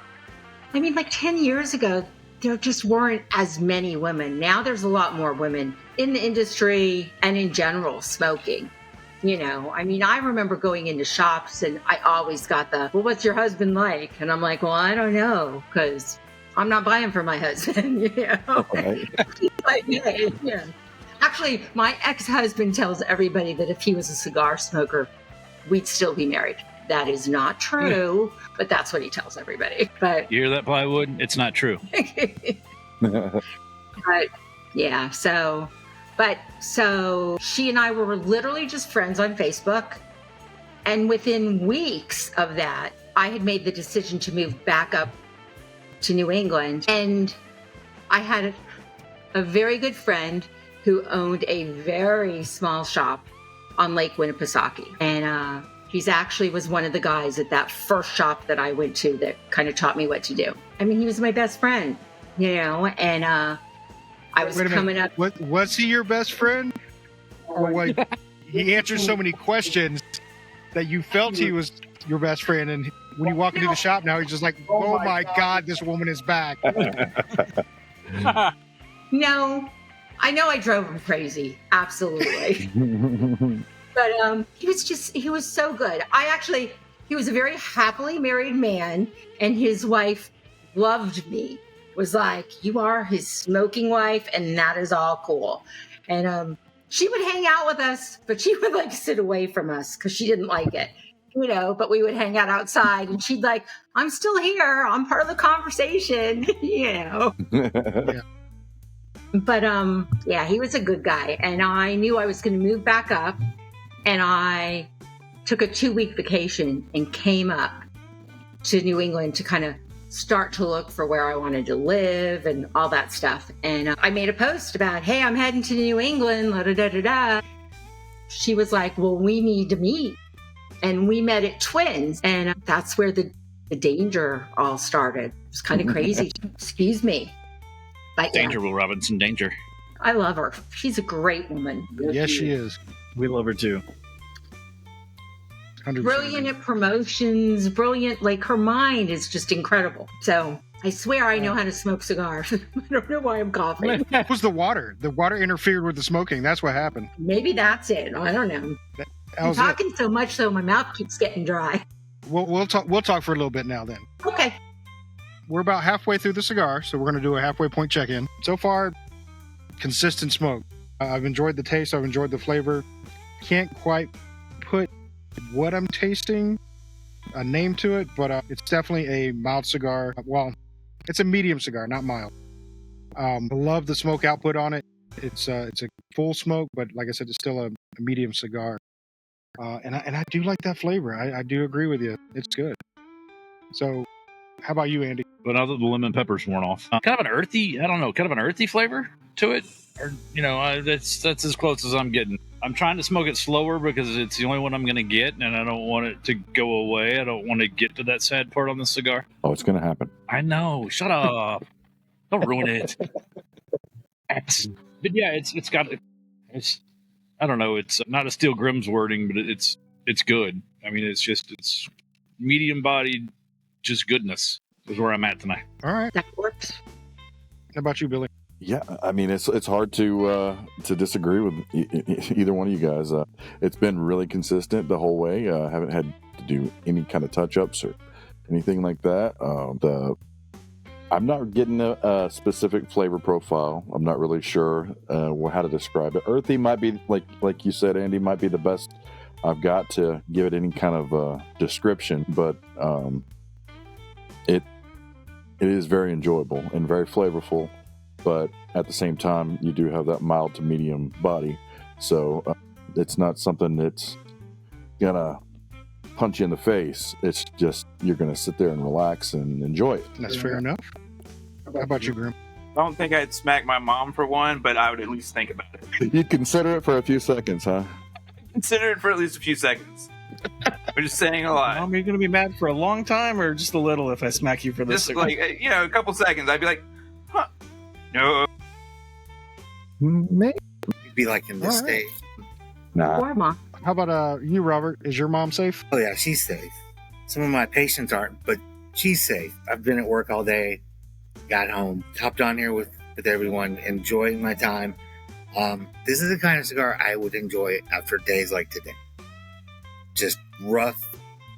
Speaker 3: like 10 years ago, there just weren't as many women. Now there's a lot more women in the industry and in general smoking. I remember going into shops and I always got well, what's your husband like? And I'm like, well, I don't know, because I'm not buying for my husband,
Speaker 5: Right.
Speaker 3: Like, yeah. Actually, my ex-husband tells everybody that if he was a cigar smoker, we'd still be married. That is not true, but that's what he tells everybody. But
Speaker 7: You hear that, Plywood? It's not true.
Speaker 3: but yeah, so she and I were literally just friends on Facebook. And within weeks of that, I had made the decision to move back up to New England. And I had a very good friend who owned a very small shop on Lake Winnipesaukee. And he's actually was one of the guys at that first shop that I went to that kind of taught me what to do. He was my best friend, and I was
Speaker 2: Wait a
Speaker 3: coming
Speaker 2: minute.
Speaker 3: up.
Speaker 2: Was he your best friend? Or what? He answered so many questions that you felt he was your best friend, and when you walk into the shop now, he's just like, "Oh my God, this woman is back."
Speaker 3: No, I know I drove him crazy. Absolutely. But he was so good. He was a very happily married man, and his wife loved me. Was like, you are his smoking wife, and that is all cool. And she would hang out with us, but she would like sit away from us because she didn't like it. But we would hang out outside, and she'd like, I'm still here. I'm part of the conversation,
Speaker 2: Yeah.
Speaker 3: But yeah, he was a good guy, and I knew I was going to move back up, and I took a 2-week vacation and came up to New England to kind of start to look for where I wanted to live and all that stuff. And I made a post about, hey, I'm heading to New England, da da da da da. She was like, well, we need to meet. And we met at Twins, and that's where the danger all started. It was kind of crazy. Excuse me. But yeah,
Speaker 7: Danger, Will Robinson, danger.
Speaker 3: I love her. She's a great woman.
Speaker 2: Yes, she is.
Speaker 9: We love her too.
Speaker 2: 100%.
Speaker 3: Brilliant at promotions, brilliant. Like, her mind is just incredible. So I swear I know how to smoke cigars. I don't know why I'm coughing.
Speaker 2: It was the water. The water interfered with the smoking. That's what happened.
Speaker 3: Maybe that's it. I don't know.
Speaker 2: That
Speaker 3: I'm
Speaker 2: was it.
Speaker 3: talking so much, though, my mouth keeps getting dry.
Speaker 2: We'll talk for a little bit now. Then
Speaker 3: Okay.
Speaker 2: we're about halfway through the cigar, so we're going to do a halfway point check-in. So far, consistent smoke. I've enjoyed the taste. I've enjoyed the flavor. Can't quite put what I'm tasting a name to it, but it's definitely a mild cigar. Well, it's a medium cigar, not mild. I love the smoke output on it. It's a full smoke, but like I said, it's still a medium cigar. And I do like that flavor. I do agree with you. It's good. So, how about you, Andy?
Speaker 7: But now that the lemon pepper's worn off, kind of an earthy, I don't know, kind of an earthy flavor to it. Or, that's as close as I'm getting. I'm trying to smoke it slower because it's the only one I'm going to get, and I don't want it to go away. I don't want to get to that sad part on the cigar.
Speaker 5: Oh, it's going to happen.
Speaker 7: I know. Shut up. Don't ruin it. But yeah, it's got, I don't know. It's not a Steel Grimm's wording, but it's good. I mean, it's medium bodied, just goodness is where I'm at tonight.
Speaker 2: All right.
Speaker 3: That works.
Speaker 2: How about you, Billy?
Speaker 5: Yeah, I mean it's hard to disagree with either one of you guys. It's been really consistent the whole way. Haven't had to do any kind of touch ups or anything like that. I'm not getting a specific flavor profile. I'm not really sure how to describe it. Earthy might be like you said, Andy, might be the best I've got to give it any kind of description, but it is very enjoyable and very flavorful. But at the same time, you do have that mild to medium body. So it's not something that's going to punch you in the face. It's just you're going to sit there and relax and enjoy it.
Speaker 2: That's fair enough. How about you, Grim?
Speaker 4: I don't think I'd smack my mom for one, but I would at least think about it.
Speaker 5: You'd consider it for a few seconds, huh?
Speaker 4: Consider it for at least a few seconds. We're just saying a lot.
Speaker 9: Mom, are you going to be mad for a long time or just a little if I smack you for this?
Speaker 4: Just like, a couple seconds. I'd be like, huh. No.
Speaker 2: Maybe.
Speaker 8: You'd be like in this
Speaker 2: All right.
Speaker 8: state.
Speaker 5: Nah.
Speaker 3: Or mom.
Speaker 2: How about you, Robert? Is your mom safe?
Speaker 8: Oh yeah, she's safe. Some of my patients aren't, but she's safe. I've been at work all day, got home, hopped on here with everyone, enjoying my time. This is the kind of cigar I would enjoy after days like today. Just rough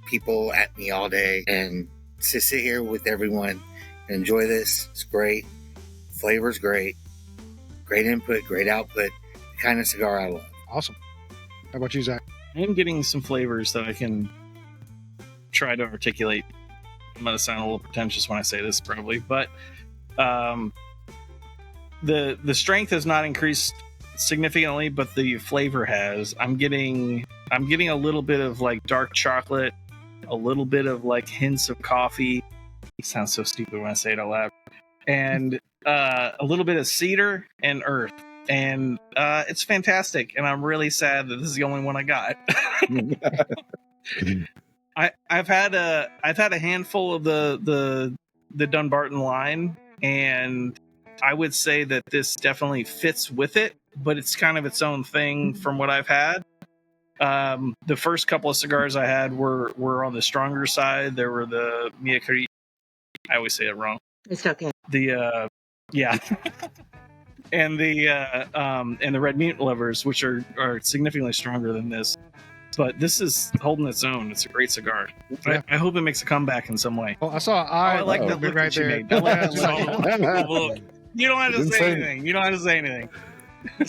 Speaker 8: people at me all day, and to sit here with everyone and enjoy this. It's great. Flavor's great. Great input, great output. The kind of cigar I love.
Speaker 2: Awesome. How about you, Zach?
Speaker 9: I am getting some flavors that I can try to articulate. I'm going to sound a little pretentious when I say this, probably, but the strength has not increased significantly, but the flavor has. I'm getting a little bit of like dark chocolate, a little bit of like hints of coffee. It sounds so stupid when I say it out loud. And a little bit of cedar and earth. And it's fantastic, and I'm really sad that this is the only one I got. I've had a handful of the Dunbarton line, and I would say that this definitely fits with it, but it's kind of its own thing from what I've had. The first couple of cigars I had were on the stronger side. There were the Miyakari. I always say it wrong.
Speaker 3: It's okay.
Speaker 9: Yeah. And the red meat lovers, which are significantly stronger than this, but this is holding its own. It's a great cigar.
Speaker 2: Yeah.
Speaker 9: I hope it makes a comeback in some way.
Speaker 2: Well, I saw an eye.
Speaker 9: I like that look
Speaker 2: right
Speaker 9: that you
Speaker 2: there.
Speaker 9: made. I like that look. You don't have to say anything. You don't have to say anything.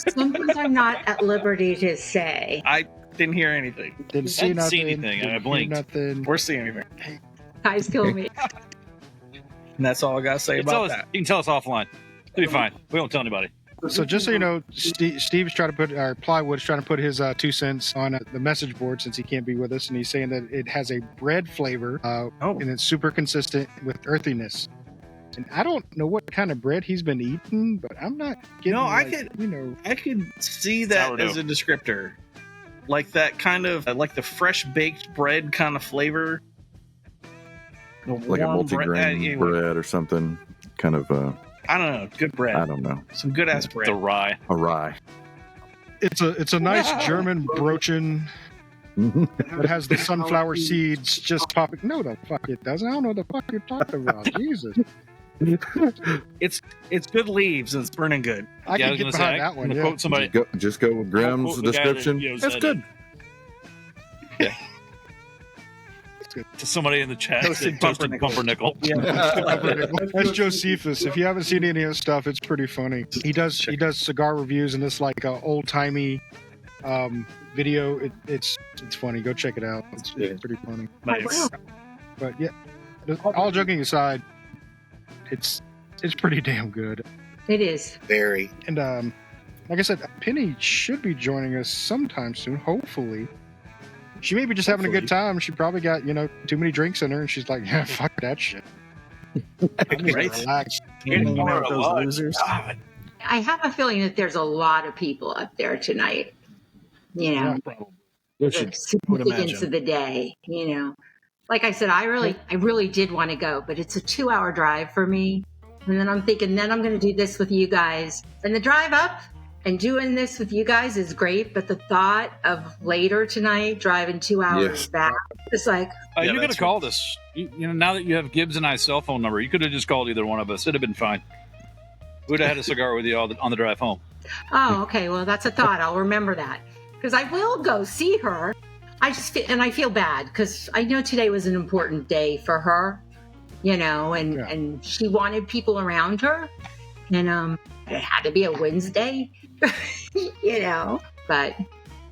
Speaker 3: Some things I'm not at liberty to say.
Speaker 9: I didn't hear anything
Speaker 2: Didn't see
Speaker 7: Didn't
Speaker 2: nothing.
Speaker 7: see anything. I
Speaker 2: Didn't hear
Speaker 7: blinked.
Speaker 2: Nothing.
Speaker 9: or see anything.
Speaker 3: Eyes kill me.
Speaker 9: And that's all I got to say about that.
Speaker 7: You can tell us offline. It'll be fine. We won't tell anybody.
Speaker 2: So just so you know, Steve's trying to put, or Plywood's trying to put his 2 cents on the message board since he can't be with us, and he's saying that it has a bread flavor, and it's super consistent with earthiness. And I don't know what kind of bread he's been eating, but I'm not getting.
Speaker 9: No, I could see that
Speaker 7: Sourdough.
Speaker 9: as a descriptor, like that kind of like the fresh baked bread kind of flavor,
Speaker 5: Like a
Speaker 9: warm
Speaker 5: multi-grain bread or something. Kind of,
Speaker 9: I don't know, good bread.
Speaker 5: I don't know.
Speaker 9: Some good ass bread.
Speaker 7: The rye.
Speaker 5: A rye.
Speaker 2: It's a nice German brochen. It has the sunflower seeds just popping. No, the fuck it doesn't. I don't know what the fuck you're talking about. Jesus.
Speaker 9: It's good leaves and it's burning good.
Speaker 2: I
Speaker 7: Yeah,
Speaker 2: can get
Speaker 7: was
Speaker 2: behind
Speaker 7: gonna say,
Speaker 2: that
Speaker 7: I'm
Speaker 2: one.
Speaker 7: gonna
Speaker 2: Yeah.
Speaker 7: quote somebody.
Speaker 5: Just go with Graham's
Speaker 7: Quote the guy that,
Speaker 5: description.
Speaker 7: you know,
Speaker 5: That's
Speaker 7: said
Speaker 5: good.
Speaker 7: To somebody in the chat,
Speaker 9: Toasted
Speaker 7: toasted pumpernickel.
Speaker 2: That's Josephus. If you haven't seen any of his stuff, it's pretty funny. He does cigar reviews, and it's like a old timey video. It's funny. Go check it out. It's pretty funny.
Speaker 9: Nice.
Speaker 2: But yeah, all joking aside, it's pretty damn good.
Speaker 3: It is.
Speaker 8: Very.
Speaker 2: And like I said, Penny should be joining us sometime soon. Hopefully, she may be just having a good time. She probably got too many drinks in her, and she's like, yeah, fuck that shit.
Speaker 9: Right.
Speaker 2: Relax.
Speaker 9: Hanging out with those losers.
Speaker 4: God.
Speaker 3: I have a feeling that there's a lot of people up there tonight.
Speaker 2: Yeah.
Speaker 3: The significance of the day. Like I said, I really did want to go, but it's a 2-hour drive for me. And then I'm thinking, then I'm going to do this with you guys. And the drive up and doing this with you guys is great, but the thought of later tonight driving 2 hours back, it's like,
Speaker 7: You could have called us. Now that you have Gibbs and I's cell phone number, you could have just called either one of us. It'd have been fine. We'd have had a cigar with you on the drive home.
Speaker 3: oh, okay, well, that's a thought. I'll remember that because I will go see her. I feel bad because I know today was an important day for her, and she wanted people around her, and it had to be a Wednesday, but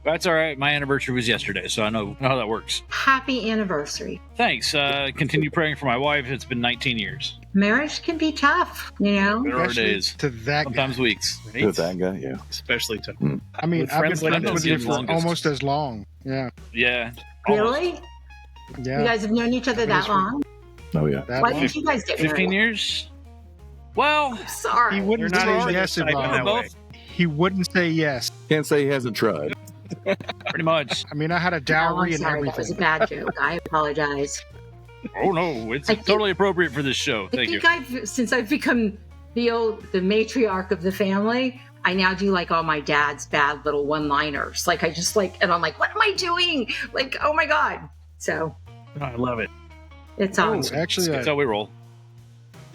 Speaker 7: That's all right. My anniversary was yesterday, so I know how that works.
Speaker 3: happy anniversary.
Speaker 7: Thanks. Continue praying for my wife. It's been 19 years.
Speaker 3: Marriage can be tough,
Speaker 7: There are
Speaker 2: Especially
Speaker 7: days.
Speaker 2: to that guy.
Speaker 7: Sometimes weeks.
Speaker 5: With that guy, yeah.
Speaker 9: Especially to
Speaker 2: I mean,
Speaker 9: With
Speaker 2: I've been
Speaker 9: friends like
Speaker 2: friends
Speaker 9: that,
Speaker 2: with you
Speaker 7: it's
Speaker 2: for
Speaker 7: longest.
Speaker 2: almost as long. Yeah.
Speaker 7: Yeah. Almost.
Speaker 3: Really?
Speaker 2: Yeah.
Speaker 3: You guys have known each other that long?
Speaker 5: Oh, yeah.
Speaker 2: That
Speaker 3: Why
Speaker 2: long.
Speaker 3: didn't you guys get
Speaker 7: 15
Speaker 3: married?
Speaker 7: years? Well,
Speaker 3: Sorry.
Speaker 2: He wouldn't
Speaker 9: You're not
Speaker 2: say
Speaker 9: even
Speaker 2: yes,
Speaker 9: excited
Speaker 2: Yvonne.
Speaker 9: that way.
Speaker 2: He wouldn't say yes.
Speaker 5: Can't say he hasn't tried.
Speaker 7: pretty much.
Speaker 2: I mean, I had a
Speaker 3: Oh,
Speaker 2: dowry
Speaker 3: I'm
Speaker 2: and
Speaker 3: sorry. That was a
Speaker 2: everything.
Speaker 3: bad joke. I apologize.
Speaker 7: Oh, no. It's
Speaker 3: I think-
Speaker 7: totally appropriate for this show.
Speaker 3: I
Speaker 7: Thank you.
Speaker 3: think since I've become the matriarch of the family, I now do like all my dad's bad little one-liners. Like and I'm like, what am I doing? Like, oh my God. So
Speaker 9: Oh, I love it.
Speaker 3: it's
Speaker 2: Oh,
Speaker 3: awesome.
Speaker 2: actually,
Speaker 7: That's how we roll.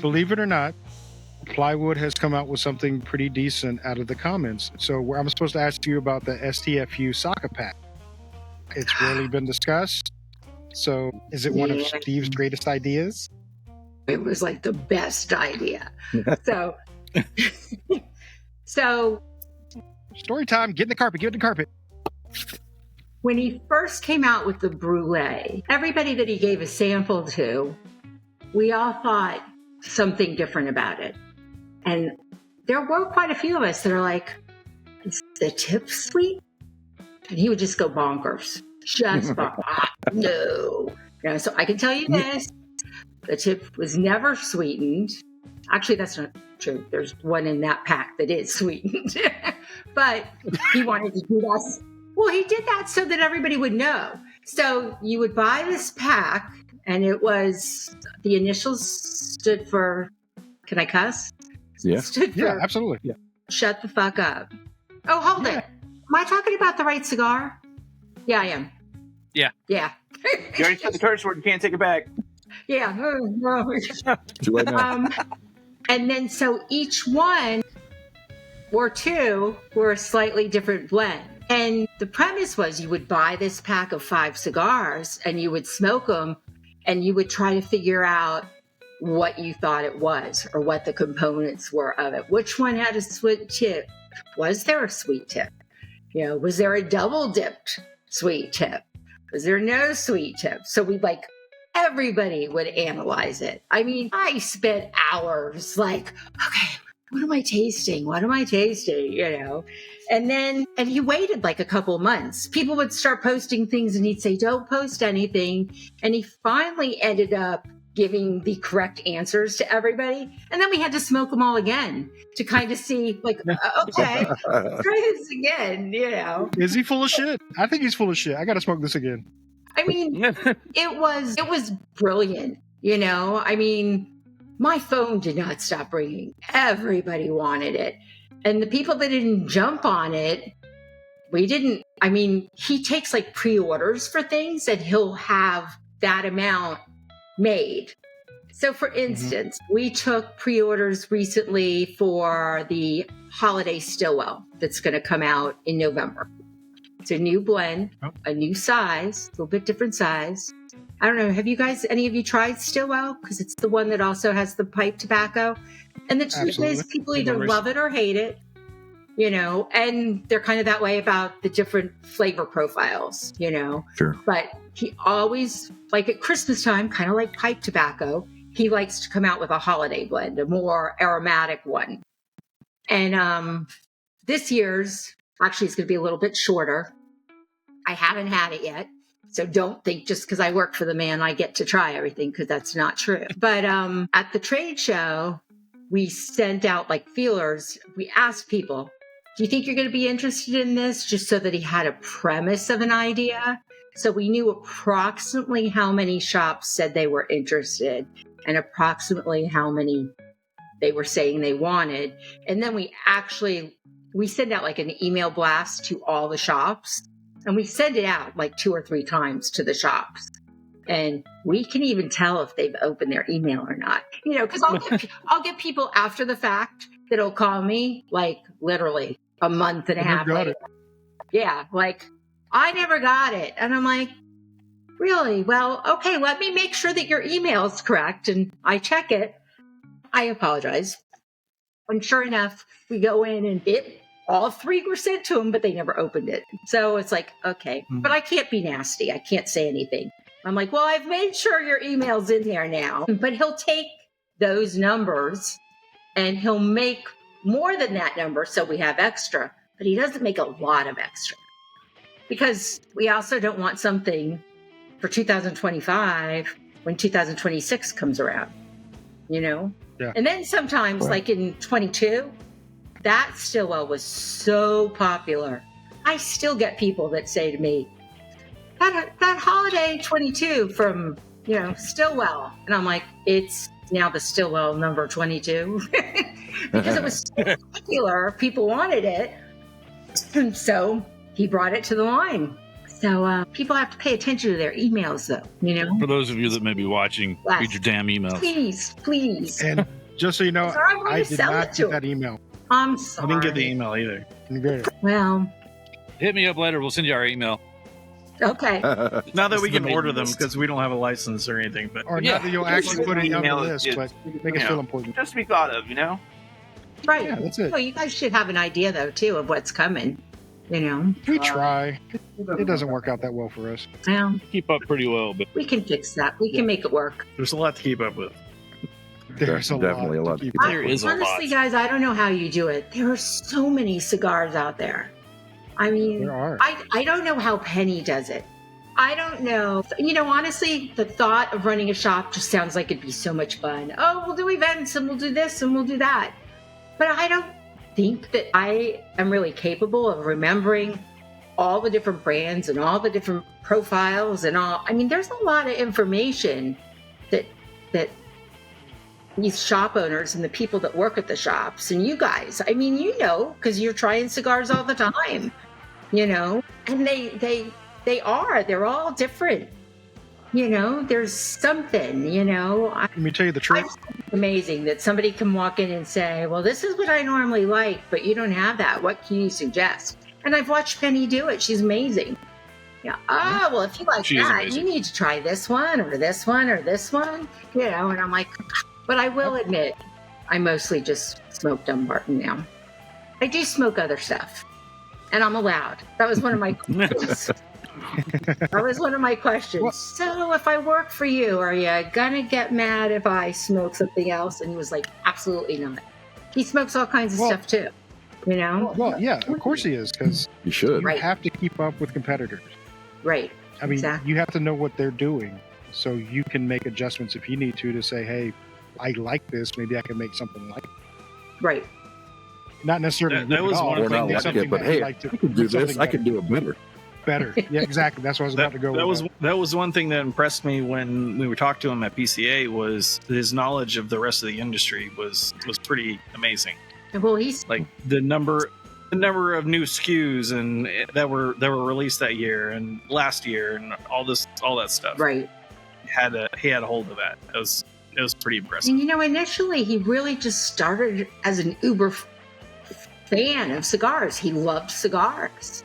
Speaker 2: believe it or not, Plywood has come out with something pretty decent out of the comments. So I'm supposed to ask you about the STFU soccer pack. It's rarely been discussed. So is it one of
Speaker 3: Yeah.
Speaker 2: Steve's greatest ideas?
Speaker 3: It was like the best idea. So, so
Speaker 2: Story time. Get in the carpet. Get in the carpet.
Speaker 3: when he first came out with the brulee, everybody that he gave a sample to, we all thought something different about it. And there were quite a few of us that are like, is the tip sweet? And he would just go bonkers. Just bonkers. No. So I can tell you this. The tip was never sweetened. Actually, that's not true. There's one in that pack that is sweetened. But he wanted to do that. Well, he did that so that everybody would know. So you would buy this pack, and it was, the initials stood for, can I cuss?
Speaker 5: Yeah.
Speaker 3: Stood for
Speaker 2: Yeah, absolutely. Yeah.
Speaker 3: shut the fuck up. Oh, hold it. Am I talking about the right cigar? Yeah, I am.
Speaker 7: Yeah.
Speaker 3: Yeah.
Speaker 4: You already said the curse word. You can't take it back.
Speaker 3: Yeah.
Speaker 5: Too late now.
Speaker 3: And then so each one or two were a slightly different blend. And the premise was you would buy this pack of 5 cigars and you would smoke them and you would try to figure out what you thought it was or what the components were of it. Which one had a sweet tip? Was there a sweet tip? Was there a double dipped sweet tip? Was there no sweet tip? So everybody would analyze it. I mean, I spent hours like, okay, what am I tasting? What am I tasting? And he waited like a couple months. People would start posting things and he'd say, don't post anything. And he finally ended up giving the correct answers to everybody. And then we had to smoke them all again to kind of see okay, try this again,
Speaker 2: Is he full of shit? I think he's full of shit. I got to smoke this again.
Speaker 3: I mean, it was brilliant, I mean, my phone did not stop ringing. Everybody wanted it. And the people that didn't jump on it, he takes like pre-orders for things and he'll have that amount made. So for instance, we took pre-orders recently for the holiday Stillwell that's going to come out in November. It's a new blend, a new size, a little bit different size. I don't know. Have you guys, any of you tried Stillwell? Because it's the one that also has the pipe tobacco. And the truth
Speaker 2: Absolutely.
Speaker 3: is, people either love it or hate it, you know, and they're kind of that way about the different flavor profiles, you know.
Speaker 5: Sure.
Speaker 3: But he always, like at Christmas time, kind of like pipe tobacco, he likes to come out with a holiday blend, a more aromatic one. And this year's, actually, it's going to be a little bit shorter. I haven't had it yet. So don't think just because I work for the man, I get to try everything, because that's not true. But at the trade show, we sent out like feelers. We asked people, do you think you're going to be interested in this? Just so that he had a premise of an idea. So we knew approximately how many shops said they were interested and approximately how many they were saying they wanted. And then we send out like an email blast to all the shops. And we send it out like 2 or 3 times to the shops. And we can even tell if they've opened their email or not. You know, because I'll get people after the fact that'll call me like literally a month and a half later. Yeah, like, I never got it. And I'm like, really? Well, okay, let me make sure that your email is correct. And I check it. I apologize. And sure enough, we go in and all 3 were sent to him, but they never opened it. So it's like, okay, but I can't be nasty. I can't say anything. I'm like, well, I've made sure your email's in there now. But he'll take those numbers and he'll make more than that number so we have extra. But he doesn't make a lot of extra. Because we also don't want something for 2025 when 2026 comes around, you know?
Speaker 2: Yeah.
Speaker 3: And then sometimes, like in 22, that Stillwell was so popular. I still get people that say to me, that holiday 22 from, you know, Stillwell. And I'm like, it's now the Stillwell number 22. Because it was so popular. People wanted it. And so he brought it to the line. So people have to pay attention to their emails, though, you know?
Speaker 7: For those of you that may be watching, read your damn emails.
Speaker 3: Please.
Speaker 2: And just so you know, I did not get that email.
Speaker 3: I'm sorry.
Speaker 9: I didn't get the email either.
Speaker 3: Well,
Speaker 7: hit me up later. We'll send you our email.
Speaker 3: Okay.
Speaker 9: Not that we can order them because we don't have a license or anything, but
Speaker 2: Or not that you'll actually put it on the list, but make it feel important.
Speaker 4: Just to be thought of, you know?
Speaker 3: Right.
Speaker 2: Yeah, that's it.
Speaker 3: Well, you guys should have an idea, though, too, of what's coming, you know?
Speaker 2: We try. It doesn't work out that well for us.
Speaker 3: Well,
Speaker 7: Keep up pretty well, but
Speaker 3: we can fix that. We can make it work.
Speaker 9: there's a lot to keep up with.
Speaker 2: There's
Speaker 5: definitely a lot.
Speaker 2: to keep
Speaker 7: There is a
Speaker 3: Honestly,
Speaker 7: lot.
Speaker 3: guys, I don't know how you do it. There are so many cigars out there. I mean,
Speaker 2: There are.
Speaker 3: I don't know how Penny does it. I don't know. You know, honestly, the thought of running a shop just sounds like it'd be so much fun. Oh, we'll do events and we'll do this and we'll do that. But I don't think that I am really capable of remembering all the different brands and all the different profiles and all. I mean, there's a lot of information that these shop owners and the people that work at the shops and you guys, I mean, you know, because you're trying cigars all the time, you know, and they're all different. You know, there's something, you know.
Speaker 2: Let me tell you the truth.
Speaker 3: It's amazing that somebody can walk in and say, well, this is what I normally like, but you don't have that. What can you suggest? And I've watched Penny do it. She's amazing. Yeah. Oh, well, if you like
Speaker 7: She is
Speaker 3: that,
Speaker 7: amazing.
Speaker 3: you need to try this one or this one or this one. You know, and I'm like, but I will admit, I mostly just smoke Dunbarton now. I do smoke other stuff, and I'm allowed. That was one of my questions. That was one of my questions. So if I work for you, are you gonna get mad if I smoke something else? And he was like, absolutely not. He smokes all kinds of stuff too, you know?
Speaker 2: Well, yeah, of course he is, because
Speaker 5: You should.
Speaker 2: you
Speaker 3: Right.
Speaker 2: have to keep up with competitors.
Speaker 3: Right.
Speaker 2: I mean,
Speaker 3: Exactly.
Speaker 2: you have to know what they're doing, so you can make adjustments if you need to say, hey, I like this. Maybe I can make something like it.
Speaker 3: Right.
Speaker 2: Not necessarily
Speaker 9: That
Speaker 2: rip it
Speaker 9: was
Speaker 2: off,
Speaker 9: one
Speaker 5: Or
Speaker 9: of
Speaker 2: but
Speaker 5: not
Speaker 2: make
Speaker 5: like
Speaker 2: something
Speaker 5: it, but
Speaker 2: that you
Speaker 5: hey,
Speaker 2: like to
Speaker 5: I can do
Speaker 2: make
Speaker 5: this.
Speaker 2: something
Speaker 5: I can do it better.
Speaker 2: better. Yeah, exactly. That's what I was about to go with.
Speaker 9: That was one thing that impressed me when we were talking to him at PCA was his knowledge of the rest of the industry was pretty amazing.
Speaker 3: Well, he's
Speaker 9: Like the number of new SKUs and that were released that year and last year and all that stuff.
Speaker 3: right.
Speaker 9: He had a hold of that. It was pretty impressive.
Speaker 3: And you know, initially he really just started as an uber fan of cigars. He loved cigars,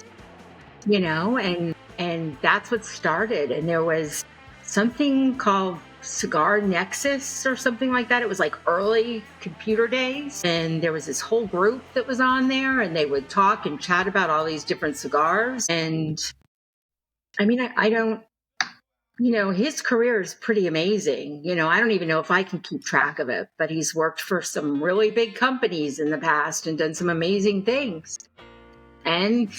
Speaker 3: you know, and that's what started. And there was something called Cigar Nexus or something like that. It was like early computer days, and there was this whole group that was on there, and they would talk and chat about all these different cigars. And I mean, I don't, his career is pretty amazing. I don't even know if I can keep track of it, but he's worked for some really big companies in the past and done some amazing things. And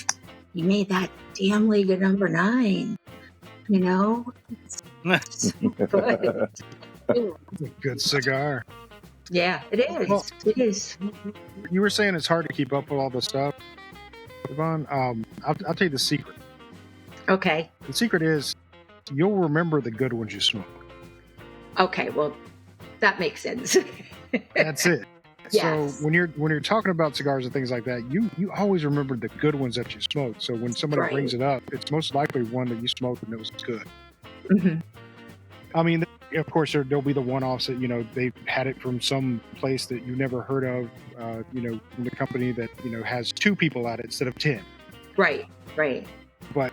Speaker 3: he made that damn League of Number 9. It's good.
Speaker 2: It's a good cigar.
Speaker 3: Yeah, it is.
Speaker 2: Well,
Speaker 3: it is.
Speaker 2: You were saying it's hard to keep up with all the stuff, Yvonne. I'll tell you the secret.
Speaker 3: Okay.
Speaker 2: The secret is you'll remember the good ones you smoke.
Speaker 3: Okay, well, that makes sense.
Speaker 2: That's it.
Speaker 3: Yes.
Speaker 2: So when you're talking about cigars and things like that, you always remember the good ones that you smoked. So when somebody
Speaker 3: Right.
Speaker 2: brings it up, it's most likely one that you smoked and it was good.
Speaker 3: Mm-hmm.
Speaker 2: I mean, of course, there'll be the one-offs that they had it from some place that you never heard of. From the company that has 2 people at it instead of 10.
Speaker 3: Right.
Speaker 2: But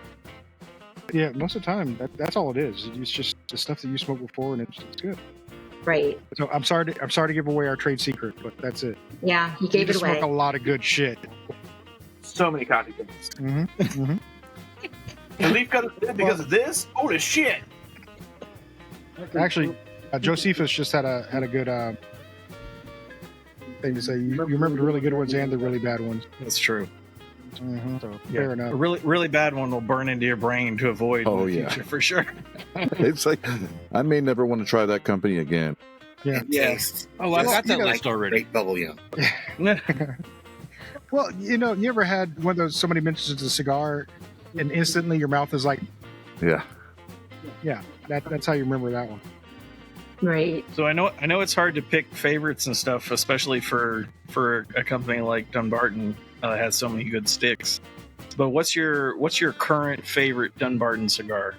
Speaker 2: yeah, most of the time that's all it is. It's just the stuff that you smoked before, and it's good.
Speaker 3: Right.
Speaker 2: So I'm sorry to give away our trade secret, but that's it.
Speaker 3: Yeah, you gave
Speaker 2: you
Speaker 3: it away.
Speaker 2: smoke a lot of good shit.
Speaker 4: So many copycats.
Speaker 2: Mm-hmm. Mm-hmm.
Speaker 4: The leaf cut is dead because of this? Holy shit!
Speaker 2: Actually, Josephus just had a good thing to say. You remember the really good ones and the really bad ones.
Speaker 9: That's true.
Speaker 2: Mm-hmm. So
Speaker 9: Yeah.
Speaker 2: fair
Speaker 9: A
Speaker 2: enough.
Speaker 9: really, really bad one will burn into your brain to avoid
Speaker 5: Oh,
Speaker 9: in the
Speaker 5: yeah.
Speaker 9: future, for sure.
Speaker 5: It's like I may never want to try that company again.
Speaker 2: Yeah.
Speaker 8: And taste
Speaker 7: Oh, I've got that
Speaker 2: you know,
Speaker 7: list already.
Speaker 8: great bubble gum.
Speaker 2: Well, you ever had one of those? Somebody mentions a cigar, and instantly your mouth is like,
Speaker 5: Yeah.
Speaker 2: yeah. That's how you remember that one.
Speaker 3: Right.
Speaker 9: So I know it's hard to pick favorites and stuff, especially for a company like Dunbarton that has so many good sticks. But what's your current favorite Dunbarton cigar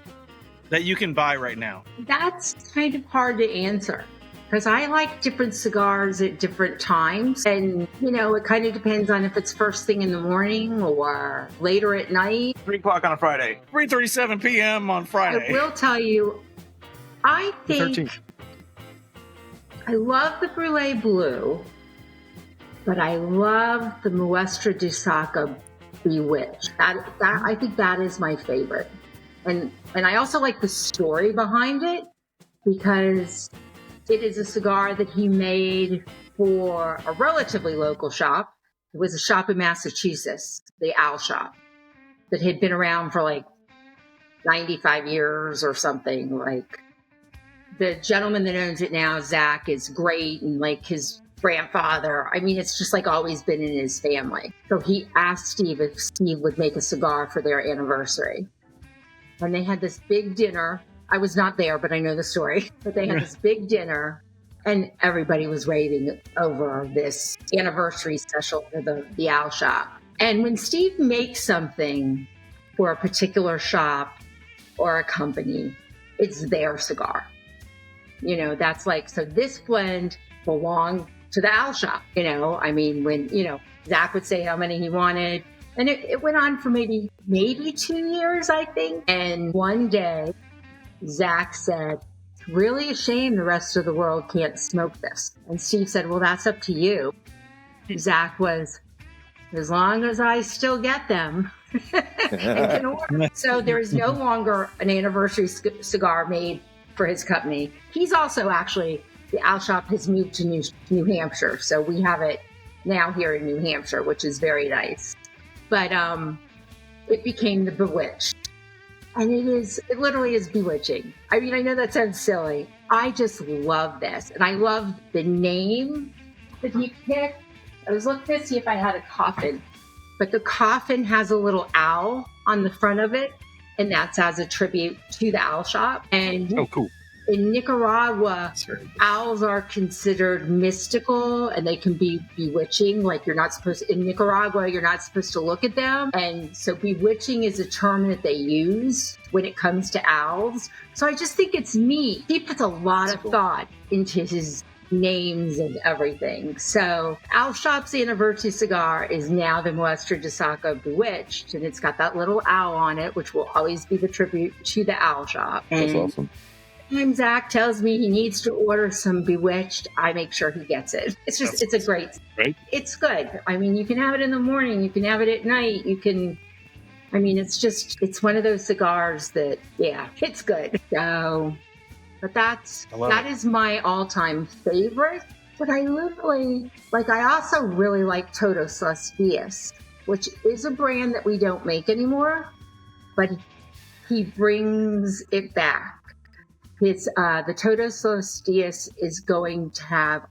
Speaker 9: that you can buy right now?
Speaker 3: That's kind of hard to answer because I like different cigars at different times. And, it kind of depends on if it's first thing in the morning or later at night.
Speaker 4: 3 o'clock on a Friday.
Speaker 9: 3:37 p.m. on Friday.
Speaker 3: I will tell you, I
Speaker 2: The
Speaker 3: think
Speaker 2: 13th.
Speaker 3: I love the Brulee Blue, but I love the Muestra de Saca Bewitched. That I think that is my favorite. And I also like the story behind it because it is a cigar that he made for a relatively local shop. It was a shop in Massachusetts, the Owl Shop, that had been around for like 95 years or something. Like the gentleman that owns it now, Zach, is great, and like his grandfather, I mean, it's just like always been in his family. So he asked Steve if Steve would make a cigar for their anniversary. And they had this big dinner. I was not there, but I know the story. But they had this big dinner, and everybody was raving over this anniversary special for the Owl Shop. And when Steve makes something for a particular shop or a company, it's their cigar. That's like, so this blend belonged to the Owl Shop. I mean, when, Zach would say how many he wanted, and it went on for maybe 2 years, I think. And one day, Zach said, "It's really a shame the rest of the world can't smoke this." And Steve said, "Well, that's up to you." Zach was, "As long as I still get them." and can order. So there is no longer an anniversary cigar made for his company. He's also actually, the Owl Shop has moved to New Hampshire. So we have it now here in New Hampshire, which is very nice. But it became the Bewitched. And it literally is bewitching. I mean, I know that sounds silly. I just love this. And I love the name that he picked. I was looking to see if I had a coffin. But the coffin has a little owl on the front of it. And that's as a tribute to the Owl Shop. And
Speaker 7: Oh, cool.
Speaker 3: in Nicaragua, owls are considered mystical and they can be bewitching. Like in Nicaragua, you're not supposed to look at them. And so bewitching is a term that they use when it comes to owls. So I just think it's neat. He puts a lot of thought into his names and everything. So Owl Shop's anniversary cigar is now the Muestra de Saca Bewitched, and it's got that little owl on it, which will always be the tribute to the Owl Shop.
Speaker 5: That's
Speaker 3: And
Speaker 5: awesome.
Speaker 3: Time Zach tells me he needs to order some Bewitched, I make sure he gets it. It's a great,
Speaker 7: Right.
Speaker 3: It's good. I mean, you can have it in the morning, you can have it at night, it's one of those cigars that, yeah, it's good. So, but that is my all-time favorite. But I also really like Todos Los Dias, which is a brand that we don't make anymore, but he brings it back. It's the Todos Los Dias is going to have,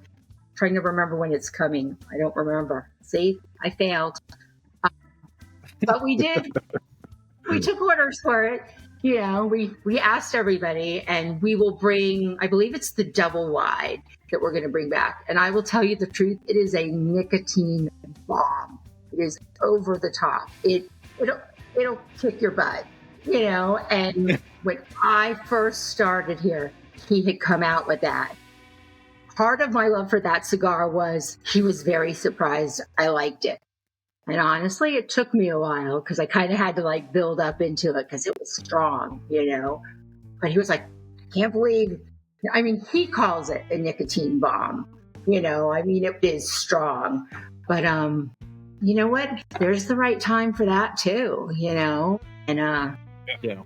Speaker 3: trying to remember when it's coming. I don't remember. See, I failed. But we did. We took orders for it. You know, we asked everybody, and we will bring, I believe it's the double wide that we're going to bring back. And I will tell you the truth, it is a nicotine bomb. It is over the top. It'll kick your butt. You know, and when I first started here, he had come out with that. Part of my love for that cigar was he was very surprised I liked it. And honestly, it took me a while because I kind of had to build up into it because it was strong, you know. But he was like, I can't believe, I mean, he calls it a nicotine bomb, you know. I mean, it is strong. But you know what? There's the right time for that too, you know. And
Speaker 7: yeah.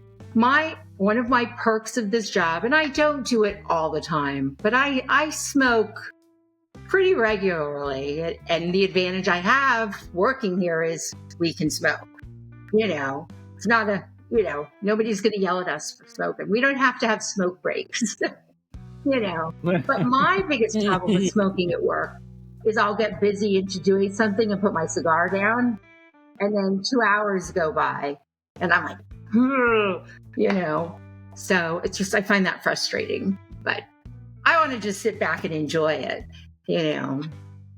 Speaker 3: One of my perks of this job, and I don't do it all the time, but I smoke pretty regularly. And the advantage I have working here is we can smoke. You know, it's not nobody's going to yell at us for smoking. We don't have to have smoke breaks, you know. But my biggest problem with smoking at work is I'll get busy into doing something and put my cigar down, and then 2 hours go by, and I'm like, you know. So it's just, I find that frustrating, but I want to just sit back and enjoy it, you know.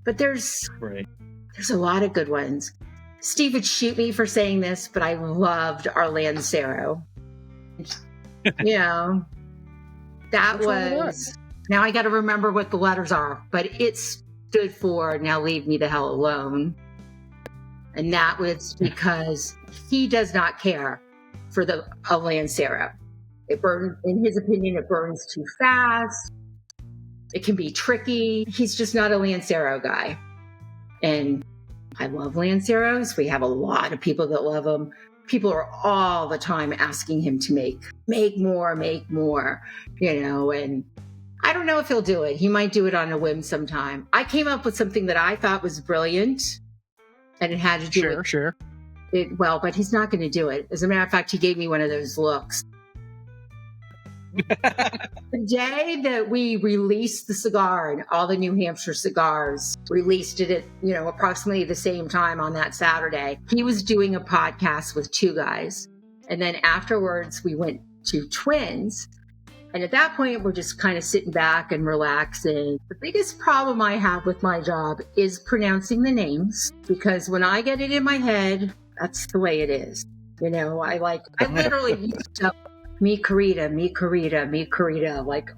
Speaker 3: But there's a lot of good ones. Steve would shoot me for saying this, but I loved our Lancero. You know, that was, now I got to remember what the letters are, but it stood for Now Leave Me the Hell Alone. And that was because he does not care for a Lancero. It burns, in his opinion, it burns too fast. It can be tricky. He's just not a Lancero guy. And I love Lanceros. We have a lot of people that love them. People are all the time asking him to make more, you know, and I don't know if he'll do it. He might do it on a whim sometime. I came up with something that I thought was brilliant, and it had to do with but he's not going to do it. As a matter of fact, he gave me one of those looks. The day that we released the cigar and all the New Hampshire cigars released it at, you know, approximately the same time on that Saturday, he was doing a podcast with two guys. And then afterwards we went to Twins. And at that point, we're just kind of sitting back and relaxing. The biggest problem I have with my job is pronouncing the names, because when I get it in my head, that's the way it is. You know, I literally used to me Carita,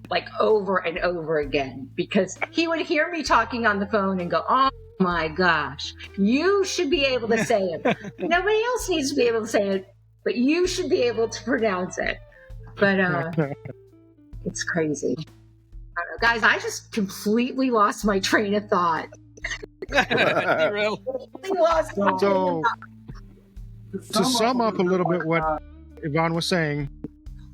Speaker 3: like over and over again, because he would hear me talking on the phone and go, oh my gosh, you should be able to say it. Nobody else needs to be able to say it, but you should be able to pronounce it. But it's crazy. I don't know, guys, I just completely lost my train of thought.
Speaker 2: So, to sum up a little bit what Yvonne was saying,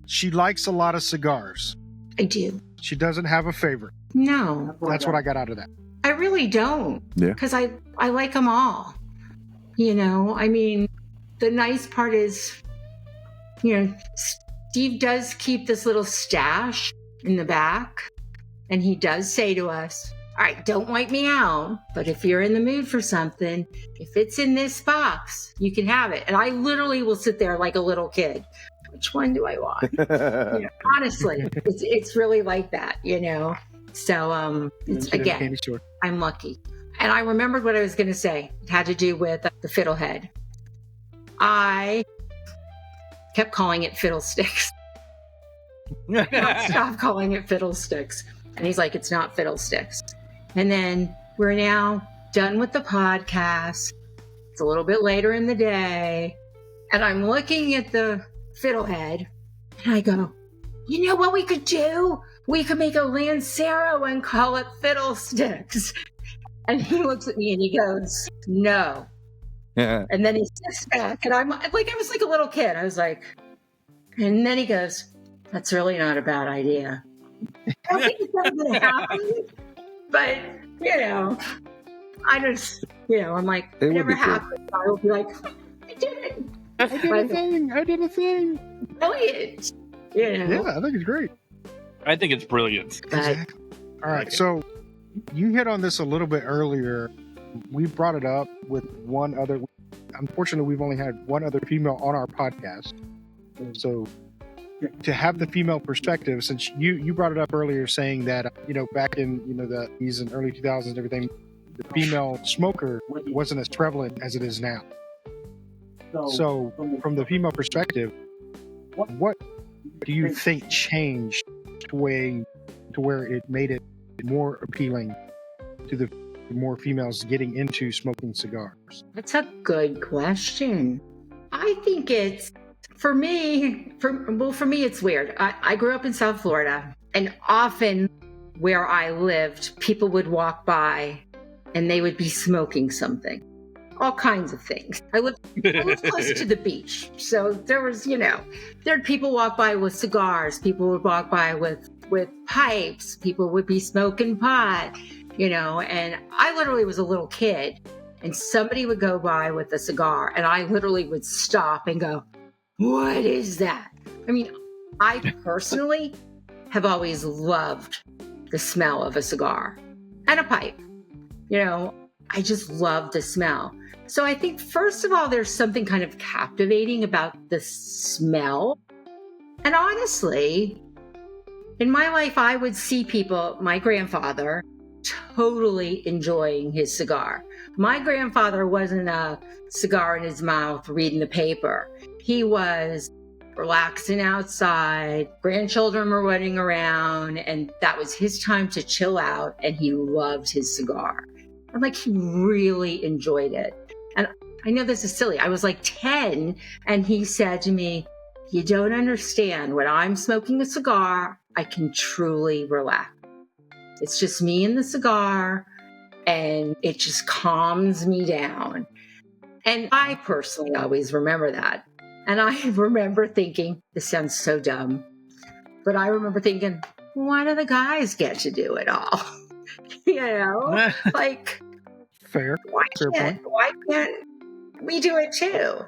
Speaker 2: she likes a lot of cigars.
Speaker 3: I do.
Speaker 2: She doesn't have a favorite.
Speaker 3: No.
Speaker 2: That's what I got out of that.
Speaker 3: I really don't.
Speaker 5: Yeah.
Speaker 3: Because I like them all. You know, I mean, the nice part is, you know, Steve does keep this little stash in the back, and he does say to us, all right, don't wipe me out, but if you're in the mood for something, if it's in this box, you can have it. And I literally will sit there like a little kid. Which one do I want? You know, honestly, it's really like that, you know? So, it's, again, I'm lucky. And I remembered what I was going to say. It had to do with the Fiddle Head. I kept calling it Fiddlesticks. Stop calling it Fiddlesticks. And he's like, it's not Fiddlesticks. And then we're now done with the podcast. It's a little bit later in the day. And I'm looking at the Fiddle Head, and I go, you know what we could do? We could make a Lancero and call it Fiddlesticks. And he looks at me and he goes, no.
Speaker 10: Yeah.
Speaker 3: And then he sits back and I'm like, I was like a little kid. I was like, and then he goes, that's really not a bad idea. I don't think it's ever going to happen. But, you know, I just, you know, I'm like,
Speaker 10: It
Speaker 3: it
Speaker 10: would
Speaker 3: never
Speaker 10: be cool.
Speaker 3: happened. I will be like, I did it.
Speaker 2: I did a thing.
Speaker 3: Brilliant. You know?
Speaker 2: Yeah, I think it's great.
Speaker 7: I think it's brilliant.
Speaker 3: But
Speaker 2: All right, so you hit on this a little bit earlier. We brought it up with one other. Unfortunately, we've only had one other female on our podcast. So to have the female perspective, since you brought it up earlier, saying that back in the '80s and early 2000s and everything, the female smoker wasn't as prevalent as it is now. So from the female perspective, what do you think changed to where it made it more appealing to the more females getting into smoking cigars?
Speaker 3: that's a good question. I think it's, for me, it's weird. I grew up in South Florida, and often where I lived, people would walk by and they would be smoking something. All kinds of things. I lived close to the beach. So there was, there'd people walk by with cigars. People would walk by with pipes. People would be smoking pot, and I literally was a little kid and somebody would go by with a cigar and I literally would stop and go, what is that? I mean, I personally have always loved the smell of a cigar and a pipe. I just love the smell. So I think, first of all, there's something kind of captivating about the smell. And honestly, in my life, I would see people, my grandfather, totally enjoying his cigar. My grandfather wasn't a cigar in his mouth reading the paper. He was relaxing outside, grandchildren were running around, and that was his time to chill out, and he loved his cigar. And like, he really enjoyed it. And I know this is silly. I was like 10, and he said to me, you don't understand. When I'm smoking a cigar, I can truly relax. It's just me and the cigar, and it just calms me down. And I personally always remember that. And I remember thinking, this sounds so dumb, but I remember thinking, why do the guys get to do it all? Like,
Speaker 2: Fair point.
Speaker 3: Why can't we do it too?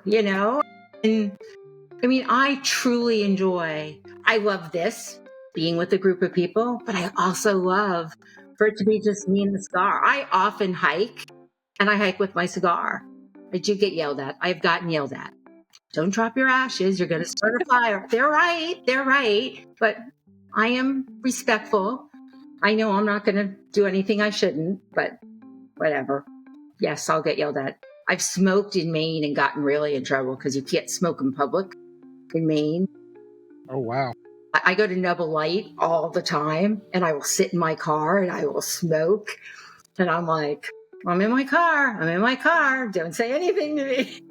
Speaker 3: And I mean, I truly I love this, being with a group of people, but I also love for it to be just me and the cigar. I often hike, and I hike with my cigar. I do get yelled at. I've gotten yelled at. Don't drop your ashes. You're going to start a fire. They're right. But I am respectful. I know I'm not going to do anything I shouldn't, but whatever. Yes, I'll get yelled at. I've smoked in Maine and gotten really in trouble because you can't smoke in public in Maine.
Speaker 2: Oh, wow.
Speaker 3: I go to Nubble Light all the time, and I will sit in my car and I will smoke. And I'm like, I'm in my car. Don't say anything to me.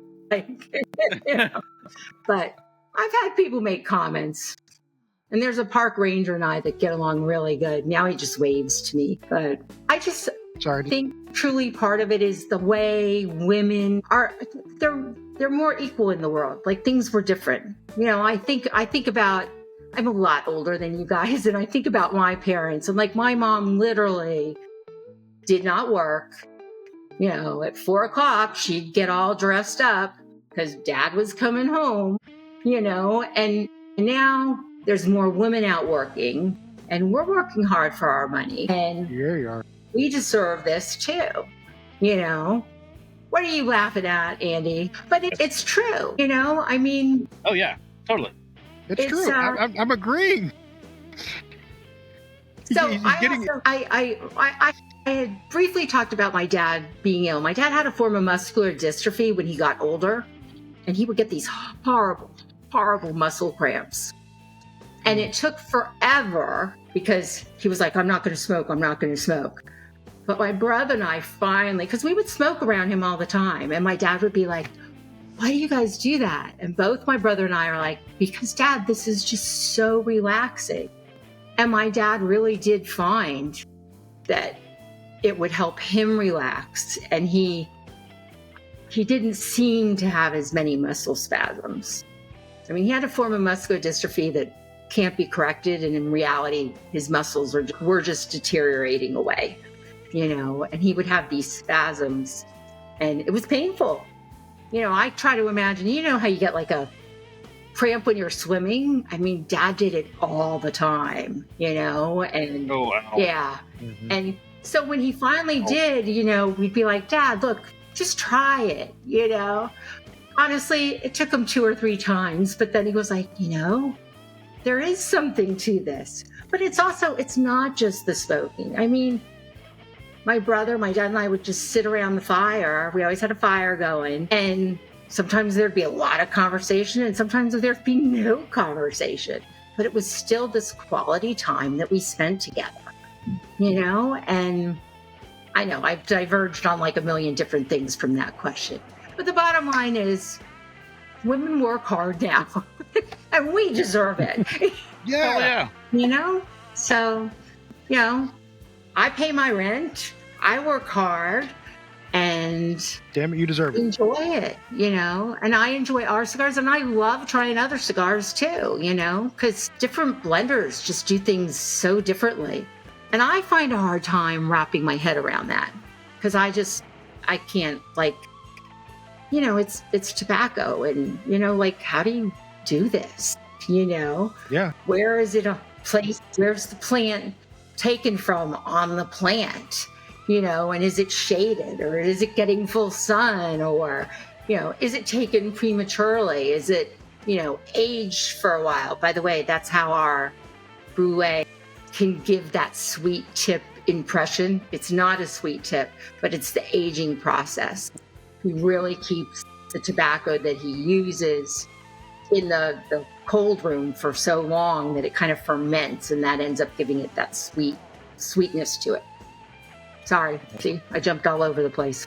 Speaker 3: But I've had people make comments. And there's a park ranger and I that get along really good. Now he just waves to me. But I just think truly part of it is the way women are. They're more equal in the world. Like, things were different. I think about, I'm a lot older than you guys, and I think about my parents. And like, my mom literally did not work. At 4:00, she'd get all dressed up because dad was coming home, and now there's more women out working, and we're working hard for our money. And
Speaker 2: Yeah, you are.
Speaker 3: we deserve this too. What are you laughing at, Andy? But it's true, I mean.
Speaker 7: Oh, yeah, totally.
Speaker 2: It's true. I'm agreeing.
Speaker 3: So
Speaker 2: He's
Speaker 3: I
Speaker 2: getting
Speaker 3: also, I had briefly talked about my dad being ill. My dad had a form of muscular dystrophy when he got older, and he would get these horrible, horrible muscle cramps. And it took forever because he was like, I'm not going to smoke. But my brother and I finally, because we would smoke around him all the time, and my dad would be like, why do you guys do that? And both my brother and I are like, because Dad, this is just so relaxing. And my dad really did find that it would help him relax. And he didn't seem to have as many muscle spasms. I mean, he had a form of muscular dystrophy that can't be corrected. And in reality, his muscles were just deteriorating away, and he would have these spasms and it was painful. I try to imagine, how you get like a cramp when you're swimming? I mean, Dad did it all the time, and
Speaker 7: Oh, wow.
Speaker 3: yeah.
Speaker 2: Mhm.
Speaker 3: And so when he finally did, we'd be like, Dad, look, just try it, Honestly, it took him 2 or 3 times, but then he was like, there is something to this. But it's not just the smoking. I mean, my brother, my dad, and I would just sit around the fire. We always had a fire going. And sometimes there'd be a lot of conversation, and sometimes there'd be no conversation. But it was still this quality time that we spent together, And I know I've diverged on like a million different things from that question. But the bottom line is women work hard now, and we deserve it.
Speaker 2: Yeah.
Speaker 7: Hell yeah.
Speaker 3: So, I pay my rent, I work hard, and
Speaker 2: Damn it, you deserve it.
Speaker 3: enjoy it, and I enjoy our cigars, and I love trying other cigars too, because different blenders just do things so differently. And I find a hard time wrapping my head around that because I can't, like, it's tobacco, and, how do you do this?
Speaker 2: Yeah.
Speaker 3: Where is it a place? Where's the plant taken from on the plant? And is it shaded, or is it getting full sun, or, is it taken prematurely? Is it, aged for a while? By the way, that's how our Brûlée can give that sweet tip impression. It's not a sweet tip, but it's the aging process. He really keeps the tobacco that he uses in the cold room for so long that it kind of ferments, and that ends up giving it that sweetness to it. Sorry, see, I jumped all over the place.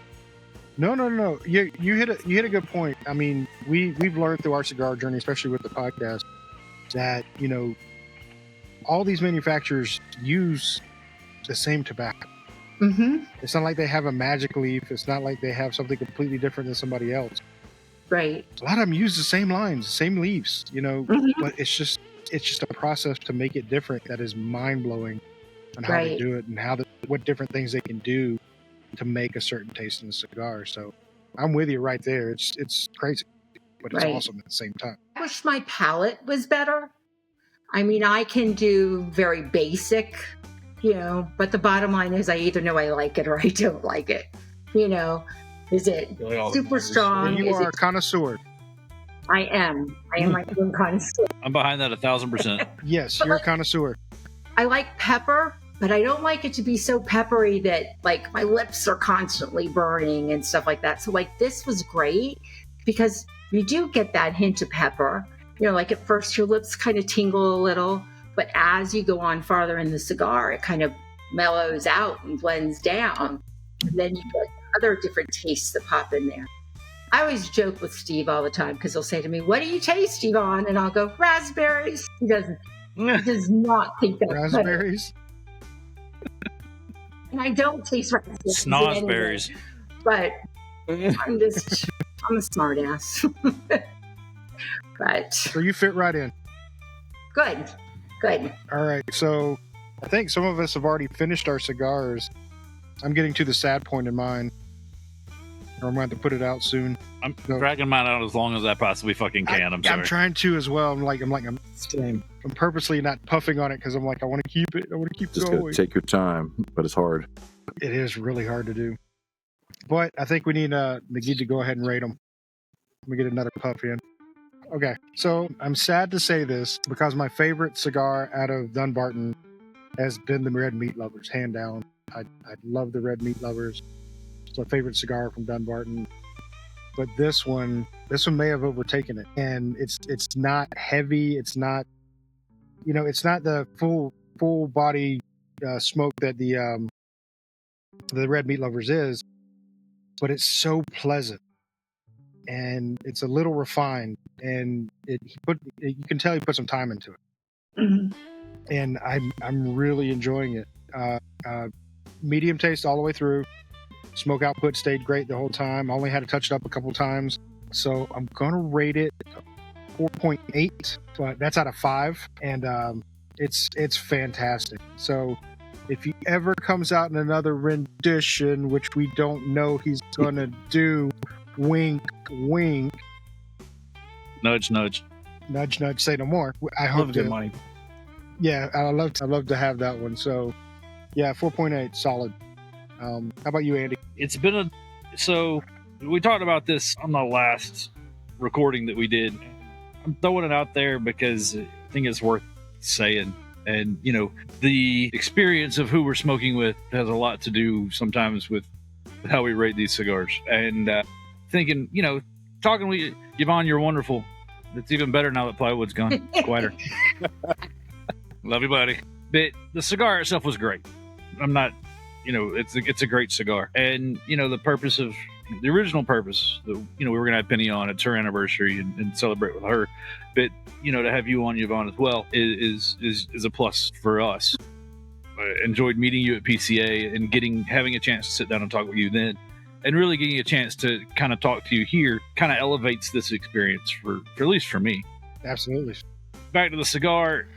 Speaker 2: No. You hit a good point. I mean, we've learned through our cigar journey, especially with the podcast, that all these manufacturers use the same tobacco.
Speaker 3: Mm-hmm.
Speaker 2: It's not like they have a magic leaf. It's not like they have something completely different than somebody else.
Speaker 3: Right.
Speaker 2: A lot of them use the same lines, the same leaves,
Speaker 3: Mhm.
Speaker 2: but it's just a process to make it different that is mind blowing on how they
Speaker 3: Right.
Speaker 2: do it and what different things they can do to make a certain taste in the cigar. So I'm with you right there. It's crazy, but it's
Speaker 3: Right.
Speaker 2: awesome at the same time.
Speaker 3: I wish my palate was better. I mean, I can do very basic, but the bottom line is I either know I like it or I don't like it. Is it
Speaker 9: Really all that
Speaker 3: super
Speaker 9: matters.
Speaker 3: strong?
Speaker 2: You
Speaker 3: Is
Speaker 2: are
Speaker 3: it?
Speaker 2: a connoisseur.
Speaker 3: I am my own connoisseur.
Speaker 7: I'm behind that 1,000%.
Speaker 2: Yes,
Speaker 3: But
Speaker 2: you're a
Speaker 3: like-
Speaker 2: connoisseur.
Speaker 3: I like pepper, but I don't like it to be so peppery that like my lips are constantly burning and stuff like that. So like this was great because you do get that hint of pepper. Like at first your lips kind of tingle a little, but as you go on farther in the cigar, it kind of mellows out and blends down. And then you get other different tastes that pop in there. I always joke with Steve all the time because he'll say to me, "What do you taste, Yvonne?" And I'll go, "Raspberries." He does not think that's funny.
Speaker 2: Raspberries.
Speaker 3: And I don't taste raspberries.
Speaker 7: Snozberries.
Speaker 3: But I'm a smart ass. But
Speaker 2: So you fit right in.
Speaker 3: good.
Speaker 2: All right. So I think some of us have already finished our cigars. I'm getting to the sad point in mine. Or I'm going to have to put it out soon.
Speaker 7: I'm
Speaker 2: No.
Speaker 7: dragging mine out as long as I possibly fucking can. I'm sorry.
Speaker 2: I'm trying to as well. I'm
Speaker 9: Same.
Speaker 2: purposely not puffing on it because I'm like, I want to keep it. I want to keep
Speaker 5: Just gotta
Speaker 2: going.
Speaker 5: take your time, but it's hard.
Speaker 2: It is really hard to do. But I think we need McGee to go ahead and rate them. Let me get another puff in. Okay, so I'm sad to say this because my favorite cigar out of Dunbarton has been the Red Meat Lovers, hand down. I love the Red Meat Lovers. It's my favorite cigar from Dunbarton. But this one may have overtaken it, and it's not heavy. It's not, it's not the full body smoke that the Red Meat Lovers is, but it's so pleasant. and it's a little refined, and you can tell he put some time into it.
Speaker 3: Mhm.
Speaker 2: And I'm really enjoying it. Medium taste all the way through. Smoke output stayed great the whole time. I only had to touch it up a couple times, so I'm gonna rate it 4.8. But that's out of 5, and it's fantastic. So if he ever comes out in another rendition, which we don't know he's gonna do, wink, wink,
Speaker 7: Nudge, nudge.
Speaker 2: nudge, nudge, say no more. I
Speaker 9: Love
Speaker 2: hope
Speaker 9: good
Speaker 2: to.
Speaker 9: money.
Speaker 2: Yeah, I love to have that one. So, yeah, 4.8, solid. How about you, Andy?
Speaker 7: It's been so we talked about this on the last recording that we did. I'm throwing it out there because I think it's worth saying. And, the experience of who we're smoking with has a lot to do sometimes with how we rate these cigars. And thinking, talking with you, Yvonne, you're wonderful. It's even better now that Plywood's gone. Quieter. Love you, buddy. But the cigar itself was great. I'm not, it's a great cigar. And, the original purpose, we were going to have Penny on. It's her anniversary and celebrate with her. But, to have you on, Yvonne, as well is a plus for us. I enjoyed meeting you at PCA and having a chance to sit down and talk with you then. And really getting a chance to kind of talk to you here kind of elevates this experience for at least for me.
Speaker 2: Absolutely.
Speaker 7: Back to the cigar.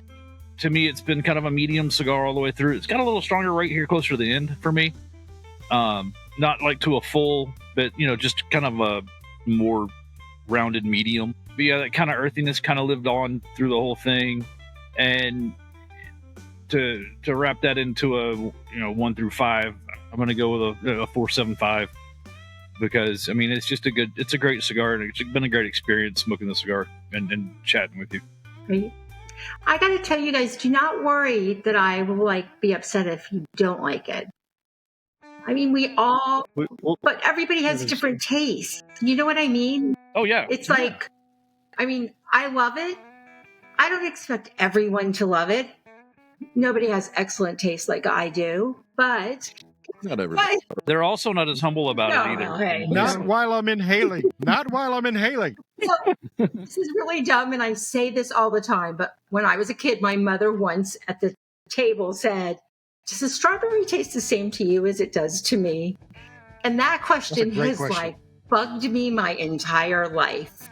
Speaker 7: To me, it's been kind of a medium cigar all the way through. It's got a little stronger right here closer to the end for me. Not like to a full, but, just kind of a more rounded medium. But yeah, that kind of earthiness kind of lived on through the whole thing. And to wrap that into a, 1 through 5, I'm going to go with a 4.75 because, it's a great cigar and it's been a great experience smoking the cigar and chatting with you.
Speaker 3: Great. I got to tell you guys, do not worry that I will be upset if you don't like it. We all, but everybody has different tastes. You know what I mean?
Speaker 7: Oh yeah.
Speaker 3: It's I love it. I don't expect everyone to love it. Nobody has excellent taste like I do, but
Speaker 5: Not everybody.
Speaker 7: They're also not as humble about it either.
Speaker 3: Hey.
Speaker 2: Not while I'm inhaling. Not while I'm inhaling.
Speaker 3: This is really dumb, and I say this all the time, but when I was a kid, my mother once at the table said, "Does a strawberry taste the same to you as it does to me?" And that question has bugged me my entire life.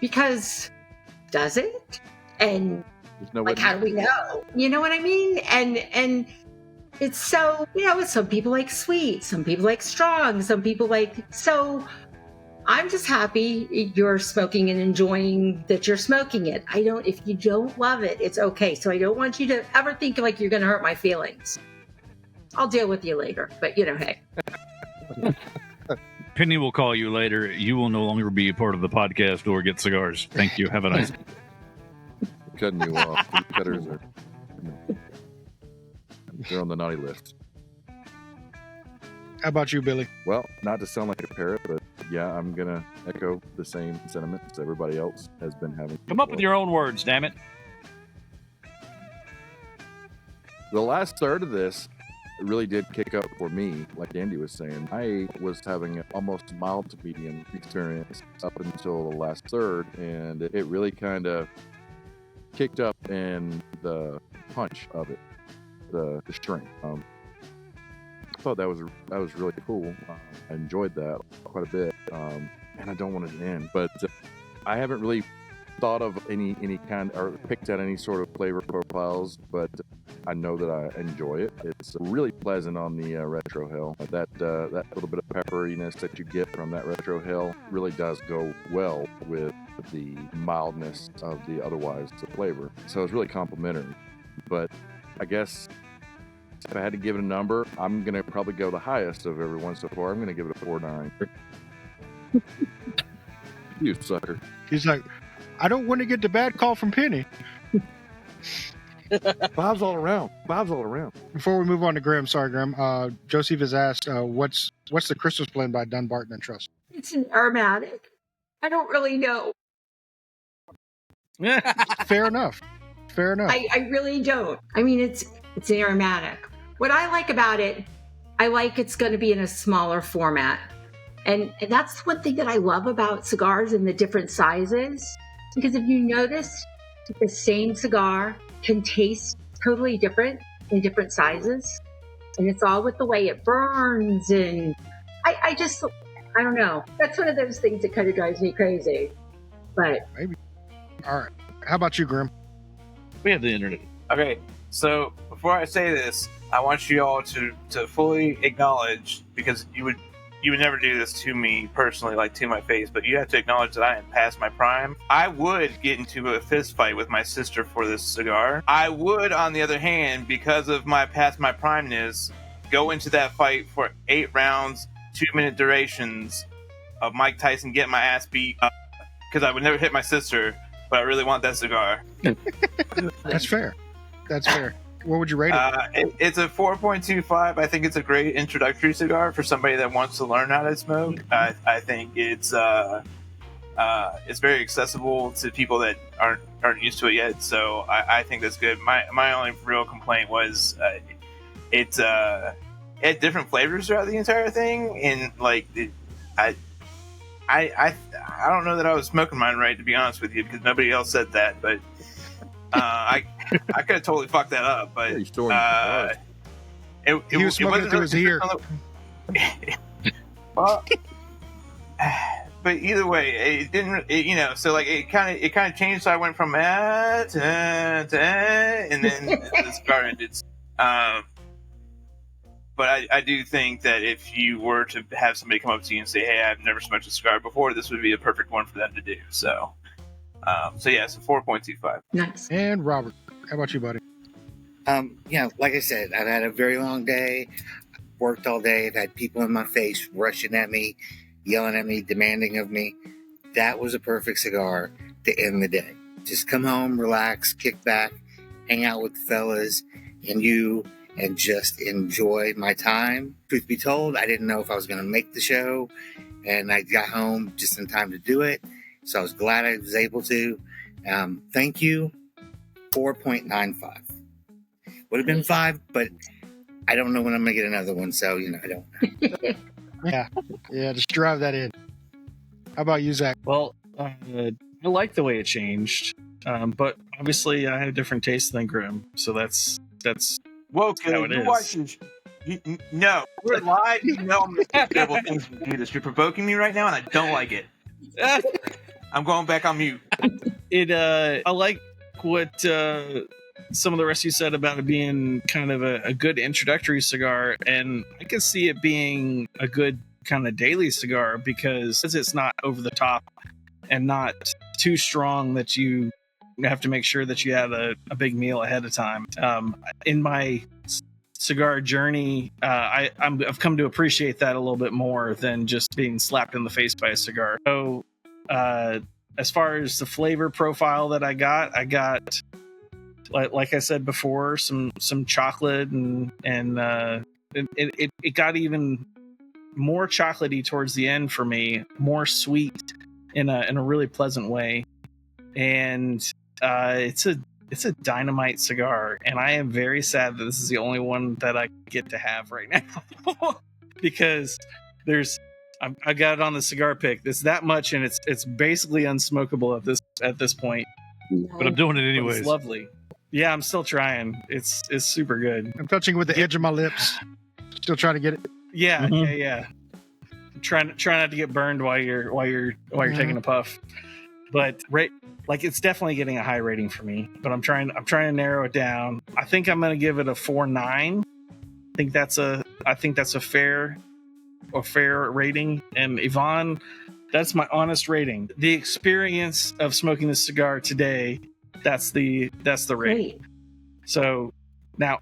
Speaker 3: Because does it? And how do we know? You know what I mean? And it's so, some people like sweet, some people like strong, some people so I'm just happy you're smoking and enjoying that you're smoking it. If you don't love it, it's okay. So I don't want you to ever think like you're going to hurt my feelings. I'll deal with you later, but hey.
Speaker 7: Penny will call you later. You will no longer be a part of the podcast or get cigars. Thank you. Have a nice
Speaker 5: Cutting you off. Cutters they're on the naughty list.
Speaker 2: How about you, Billy?
Speaker 5: Well, not to sound like a parrot, but yeah, I'm going to echo the same sentiments everybody else has been having.
Speaker 7: Come up with your own words, damn it.
Speaker 5: The last third of this really did kick up for me, like Andy was saying. I was having an almost mild to medium experience up until the last third, and it really kind of kicked up in the punch of it, the strength. I thought that was really cool. I enjoyed that quite a bit, and I don't want it to end. But I haven't really thought of any kind or picked out any sort of flavor profiles, but I know that I enjoy it. It's really pleasant on the retro hell. That little bit of pepperiness that you get from that retro hell really does go well with the mildness of the flavor. So it's really complimentary. But I guess if I had to give it a number, I'm going to probably go the highest of everyone so far. I'm going to give it a 4.9. You sucker.
Speaker 2: He's like, I don't want to get the bad call from Penny.
Speaker 5: Bob's all around.
Speaker 2: Before we move on to Graham, sorry, Graham. Joseph has asked, what's the Christmas blend by Dunbarton and Trust?
Speaker 3: It's an aromatic. I don't really know.
Speaker 2: Fair enough.
Speaker 3: I really don't. It's an aromatic. What I like about it, it's going to be in a smaller format. And that's one thing that I love about cigars and the different sizes. Because if you notice, the same cigar can taste totally different in different sizes. And it's all with the way it burns. And I don't know. That's one of those things that kind of drives me crazy. But
Speaker 2: maybe. All right. How about you, Grim?
Speaker 7: We have the internet.
Speaker 4: Okay, so before I say this, I want you all to fully acknowledge, because you would never do this to me personally, like to my face, but you have to acknowledge that I am past my prime. I would get into a fist fight with my sister for this cigar. I would, on the other hand, because of my past my primeness, go into that fight for 8 rounds, 2-minute durations of Mike Tyson getting my ass beat up, because I would never hit my sister, but I really want that cigar.
Speaker 2: That's fair. That's fair. What would you rate it?
Speaker 4: It's a 4.25. I think it's a great introductory cigar for somebody that wants to learn how to smoke. I think it's very accessible to people that aren't used to it yet. So I think that's good. My only real complaint was it had different flavors throughout the entire thing, and like I don't know that I was smoking mine right, to be honest with you, because nobody else said that, but. I could have totally fucked that up, but
Speaker 5: He
Speaker 2: was smoking it through his ear.
Speaker 4: Well, but either way, it didn't. So like it kind of changed. So I went from to and then the cigar ended. But I do think that if you were to have somebody come up to you and say, "Hey, I've never smoked a cigar before," this would be a perfect one for them to do. So. Yeah, it's a 4.25.
Speaker 3: nice.
Speaker 2: And Robert, how about you, buddy?
Speaker 8: Like I said, I've had a very long day, worked all day. I've had people in my face rushing at me, yelling at me, demanding of me. That was a perfect cigar to end the day. Just come home, relax, kick back, hang out with the fellas and you, and just enjoy my time. Truth be told, I didn't know if I was going to make the show, and I got home just in time to do it. So I was glad I was able to. Thank you. 4.95. Would have been 5, but I don't know when I'm going to get another one. So, I don't know.
Speaker 2: Yeah, just drive that in. How about you, Zach?
Speaker 9: Well, I like the way it changed, but obviously I had a different taste than Grim, so that's
Speaker 4: Whoa,
Speaker 9: how it
Speaker 4: you
Speaker 9: is.
Speaker 4: watching? No, we're live. You know I'm going to double things to do this. You're provoking me right now, and I don't like it. I'm going back on mute.
Speaker 9: I like what some of the rest of you said about it being kind of a good introductory cigar, and I can see it being a good kind of daily cigar because it's not over the top and not too strong that you have to make sure that you have a big meal ahead of time. In my cigar journey, I've come to appreciate that a little bit more than just being slapped in the face by a cigar. So as far as the flavor profile that I got like I said before, some chocolate and it got even more chocolatey towards the end for me, more sweet in a really pleasant way, and it's a dynamite cigar, and I am very sad that this is the only one that I get to have right now because I got it on the cigar pick. It's that much, and it's basically unsmokable at this point.
Speaker 7: But I'm doing it
Speaker 9: But
Speaker 7: anyways.
Speaker 9: it's lovely. Yeah, I'm still trying. It's super good.
Speaker 2: I'm touching with the edge of my lips. Still trying to get it.
Speaker 9: Yeah,
Speaker 7: Mhm.
Speaker 9: yeah. Try not to get burned while you're taking a puff. But it's definitely getting a high rating for me. But I'm trying to narrow it down. I think I'm gonna give it a 4.9. I think that's a fair rating. And Yvonne, that's my honest rating. The experience of smoking this cigar today, that's the rating.
Speaker 3: Great.
Speaker 9: So now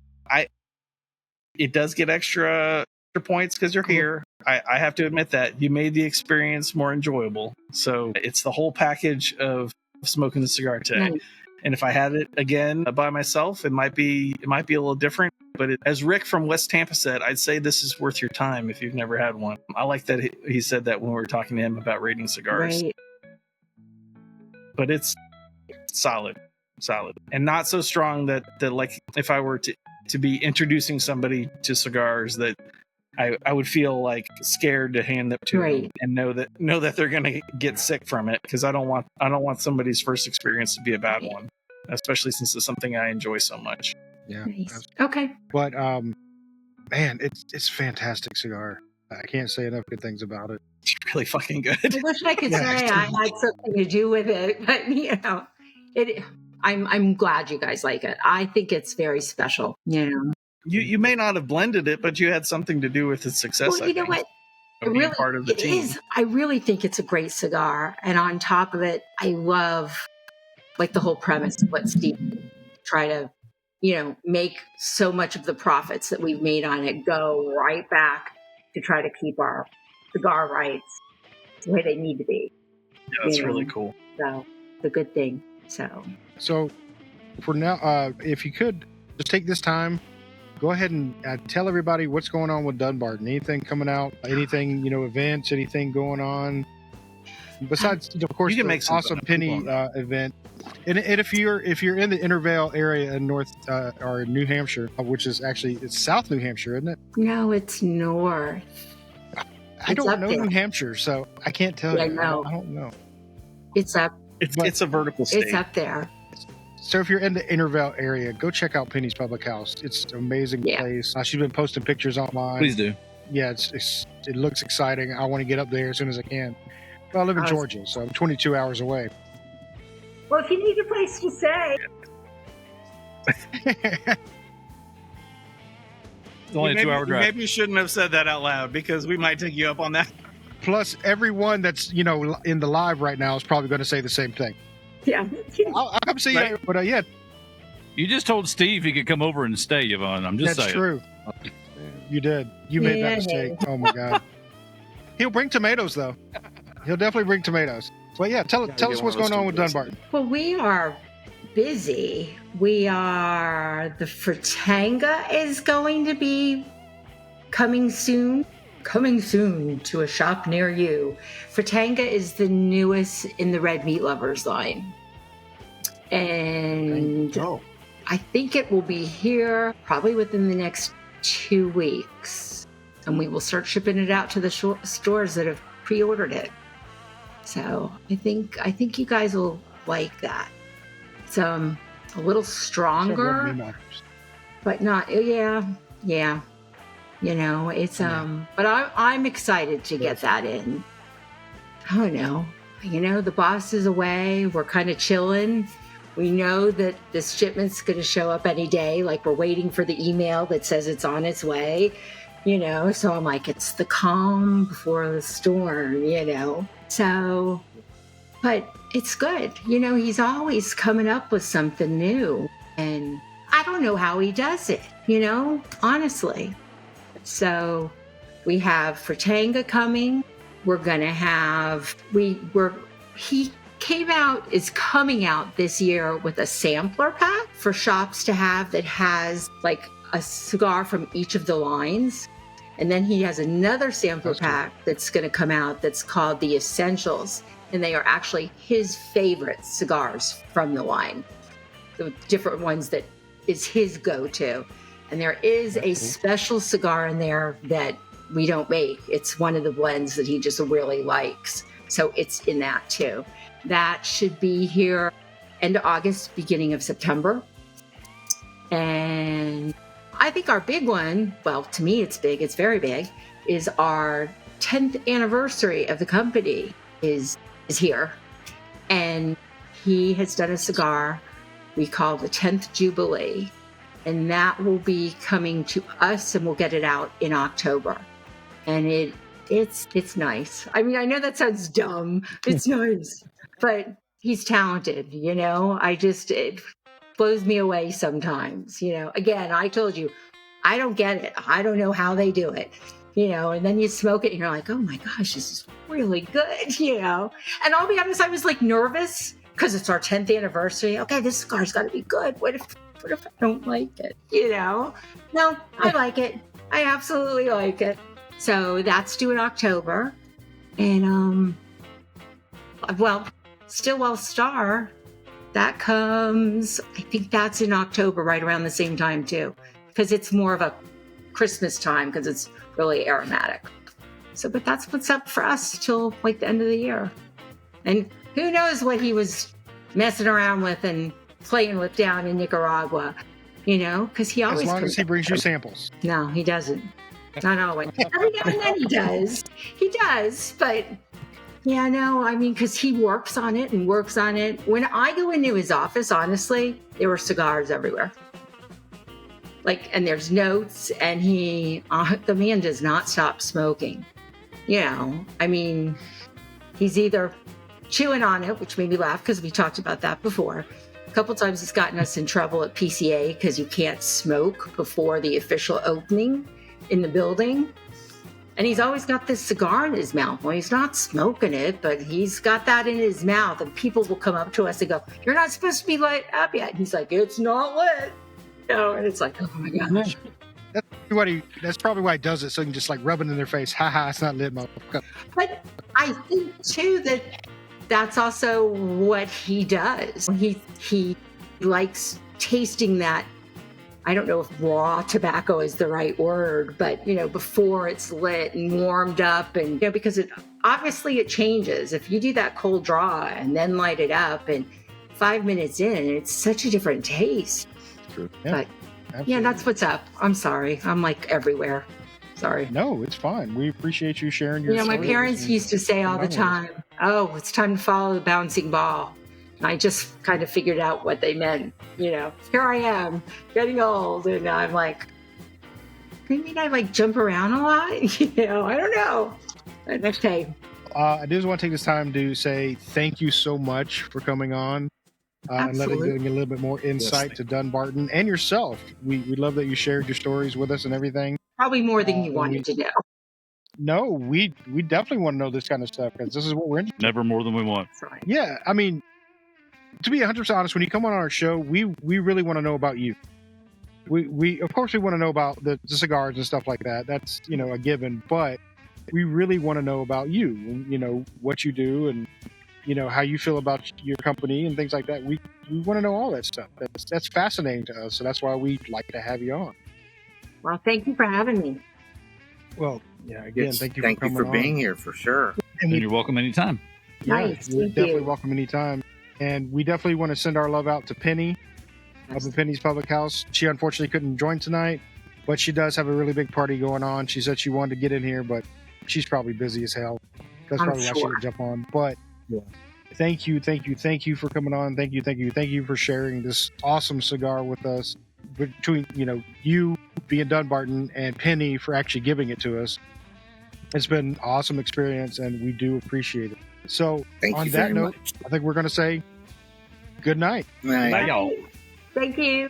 Speaker 9: it does get extra points because you're here. I have to admit that you made the experience more enjoyable. So it's the whole package of smoking the cigar today.
Speaker 3: Nice.
Speaker 9: And if I had it again by myself, it might be a little different. But as Rick from West Tampa said, I'd say this is worth your time if you've never had one. I like that he said that when we were talking to him about rating cigars.
Speaker 3: Right.
Speaker 9: But it's solid, and not so strong that like if I were to be introducing somebody to cigars, that I would feel like scared to hand them to them and know that they're going to get sick from it, because I don't want somebody's first experience to be a bad one, especially since it's something I enjoy so much.
Speaker 2: Yeah.
Speaker 3: Nice. Okay.
Speaker 2: But man, it's a fantastic cigar. I can't say enough good things about it.
Speaker 9: It's really fucking good.
Speaker 3: I wish I could say I had something to do with it, but I'm glad you guys like it. I think it's very special.
Speaker 9: You may not have blended it, but you had something to do with its success.
Speaker 3: Well, you know what?
Speaker 9: Being part of the team.
Speaker 3: Is. I really think it's a great cigar, and on top of it, I love like the whole premise of what Steve try to, make so much of the profits that we've made on it go right back to try to keep our cigar rights the way they need to be.
Speaker 9: Yeah, that's really cool.
Speaker 3: So it's a good thing. So
Speaker 2: for now, if you could just take this time, go ahead and tell everybody what's going on with Dunbarton. Anything coming out? Anything, events? Anything going on? Besides, of course,
Speaker 9: you can make some
Speaker 2: awesome penny event. And if you're in the Intervale area in North or New Hampshire, which is actually it's South New Hampshire, isn't it?
Speaker 3: No, it's North.
Speaker 2: I don't know New Hampshire, so I can't tell you. I don't know.
Speaker 3: It's up.
Speaker 9: It's a vertical state.
Speaker 3: It's up there.
Speaker 2: So if you're in the Intervale area, go check out Penny's Public House. It's an amazing place. She's been posting pictures online.
Speaker 7: Please do.
Speaker 2: Yeah, it looks exciting. I want to get up there as soon as I can. Well, I live in Georgia, so I'm 22 hours away.
Speaker 3: Well, if you need a place to stay.
Speaker 7: It's only a 2-hour drive.
Speaker 9: Maybe you shouldn't have said that out loud, because we might take you up on that.
Speaker 2: Plus, everyone that's in the live right now is probably going to say the same thing.
Speaker 3: Yeah.
Speaker 2: I'll come see you, but yeah.
Speaker 7: You just told Steve he could come over and stay, Yvonne. I'm just saying.
Speaker 2: That's true. You did. You made that mistake. Oh my God. He'll bring tomatoes though. He'll definitely bring tomatoes. But yeah, tell us what's going on with Dunbarton.
Speaker 3: Well, we are busy. The Fratanga is going to be coming soon to a shop near you. Fratanga is the newest in the Red Meat Lovers line. And I think it will be here probably within the next 2 weeks. And we will start shipping it out to the stores that have pre-ordered it. So I think you guys will like that. It's a little stronger, but not, yeah. It's but I'm excited to get that in. I don't know. The boss is away. We're kind of chilling. We know that this shipment's going to show up any day. Like, we're waiting for the email that says it's on its way. So I'm like, it's the calm before the storm. So, but it's good. He's always coming up with something new, and I don't know how he does it. Honestly. So we have Fratanga coming. We're going to have, is coming out this year with a sampler pack for shops to have that has like a cigar from each of the lines. And then he has another sampler pack that's going to come out that's called the Essentials. And they are actually his favorite cigars from the line. The different ones that is his go-to. And there is a special cigar in there that we don't make. It's one of the blends that he just really likes. So it's in that too. That should be here end of August, beginning of September. And I think our big one, well, to me it's big, it's very big, is our 10th anniversary of the company is here. And he has done a cigar we call the 10th Jubilee. And that will be coming to us, and we'll get it out in October. And it's nice. I mean, I know that sounds dumb. It's nice, but he's talented. It blows me away sometimes. Again, I told you, I don't get it. I don't know how they do it. And then you smoke it, and you're like, oh my gosh, this is really good. And I'll be honest, I was like nervous because it's our 10th anniversary. Okay, this cigar's got to be good. What if I don't like it? No, I like it. I absolutely like it. So that's due in October. And, Stillwell Star, that comes, I think that's in October, right around the same time too, because it's more of a Christmas time because it's really aromatic. So, but that's what's up for us till like the end of the year. And who knows what he was messing around with and playing with down in Nicaragua, because he always.
Speaker 2: As long as he brings you samples.
Speaker 3: No, he doesn't. Not always. Every now and then he does. He does, but yeah, no, I mean, because he works on it and works on it. When I go into his office, honestly, there were cigars everywhere. And there's notes, and the man does not stop smoking. I mean, he's either chewing on it, which made me laugh because we talked about that before. A couple times he's gotten us in trouble at PCA because you can't smoke before the official opening in the building. And he's always got this cigar in his mouth. Well, he's not smoking it, but he's got that in his mouth. And people will come up to us and go, "You're not supposed to be lit up yet." And he's like, "It's not lit." And it's like, oh my gosh.
Speaker 2: That's probably why he does it, so he can just rub it in their face. Ha ha, it's not lit, motherfucker.
Speaker 3: But I think too that's also what he does. He likes tasting that. I don't know if raw tobacco is the right word, but before it's lit and warmed up, and because it changes. If you do that cold draw and then light it up, and 5 minutes in, it's such a different taste.
Speaker 2: True.
Speaker 3: Yeah, but absolutely. That's what's up. I'm sorry. I'm everywhere. Sorry.
Speaker 2: No, it's fine. We appreciate you sharing your
Speaker 3: my parents used to say all the time, "Oh, it's time to follow the bouncing ball." And I just kind of figured out what they meant. Here I am getting old, and I'm like, you mean I jump around a lot? I don't know. But okay.
Speaker 2: I just want to take this time to say thank you so much for coming on. And giving a little bit more insight to Dunbarton and yourself. We love that you shared your stories with us and everything.
Speaker 3: Probably more than you wanted to know.
Speaker 2: No, we definitely want to know this kind of stuff because this is what we're interested in.
Speaker 7: Never more than we want.
Speaker 3: Right.
Speaker 2: Yeah, I mean, to be 100% honest, when you come on our show, we really want to know about you. We of course we want to know about the cigars and stuff like that. That's a given, but we really want to know about you and what you do and how you feel about your company and things like that. We want to know all that stuff. That's fascinating to us. So that's why we like to have you on.
Speaker 3: Well, thank you for having me.
Speaker 2: Well, yeah, again, thank you
Speaker 8: for being here for sure.
Speaker 7: And you're welcome anytime.
Speaker 3: Nice.
Speaker 2: You're definitely welcome anytime. And we definitely want to send our love out to Penny up in Penny's Public House. She unfortunately couldn't join tonight, but she does have a really big party going on. She said she wanted to get in here, but she's probably busy as hell. That's probably why she didn't jump on. But yeah. Thank you for coming on. Thank you for sharing this awesome cigar with us. Between you being Dunbarton and Penny for actually giving it to us, it's been an awesome experience, and we do appreciate it. So on that note, I think we're going to say good night.
Speaker 8: Night,
Speaker 7: y'all.
Speaker 3: Thank you.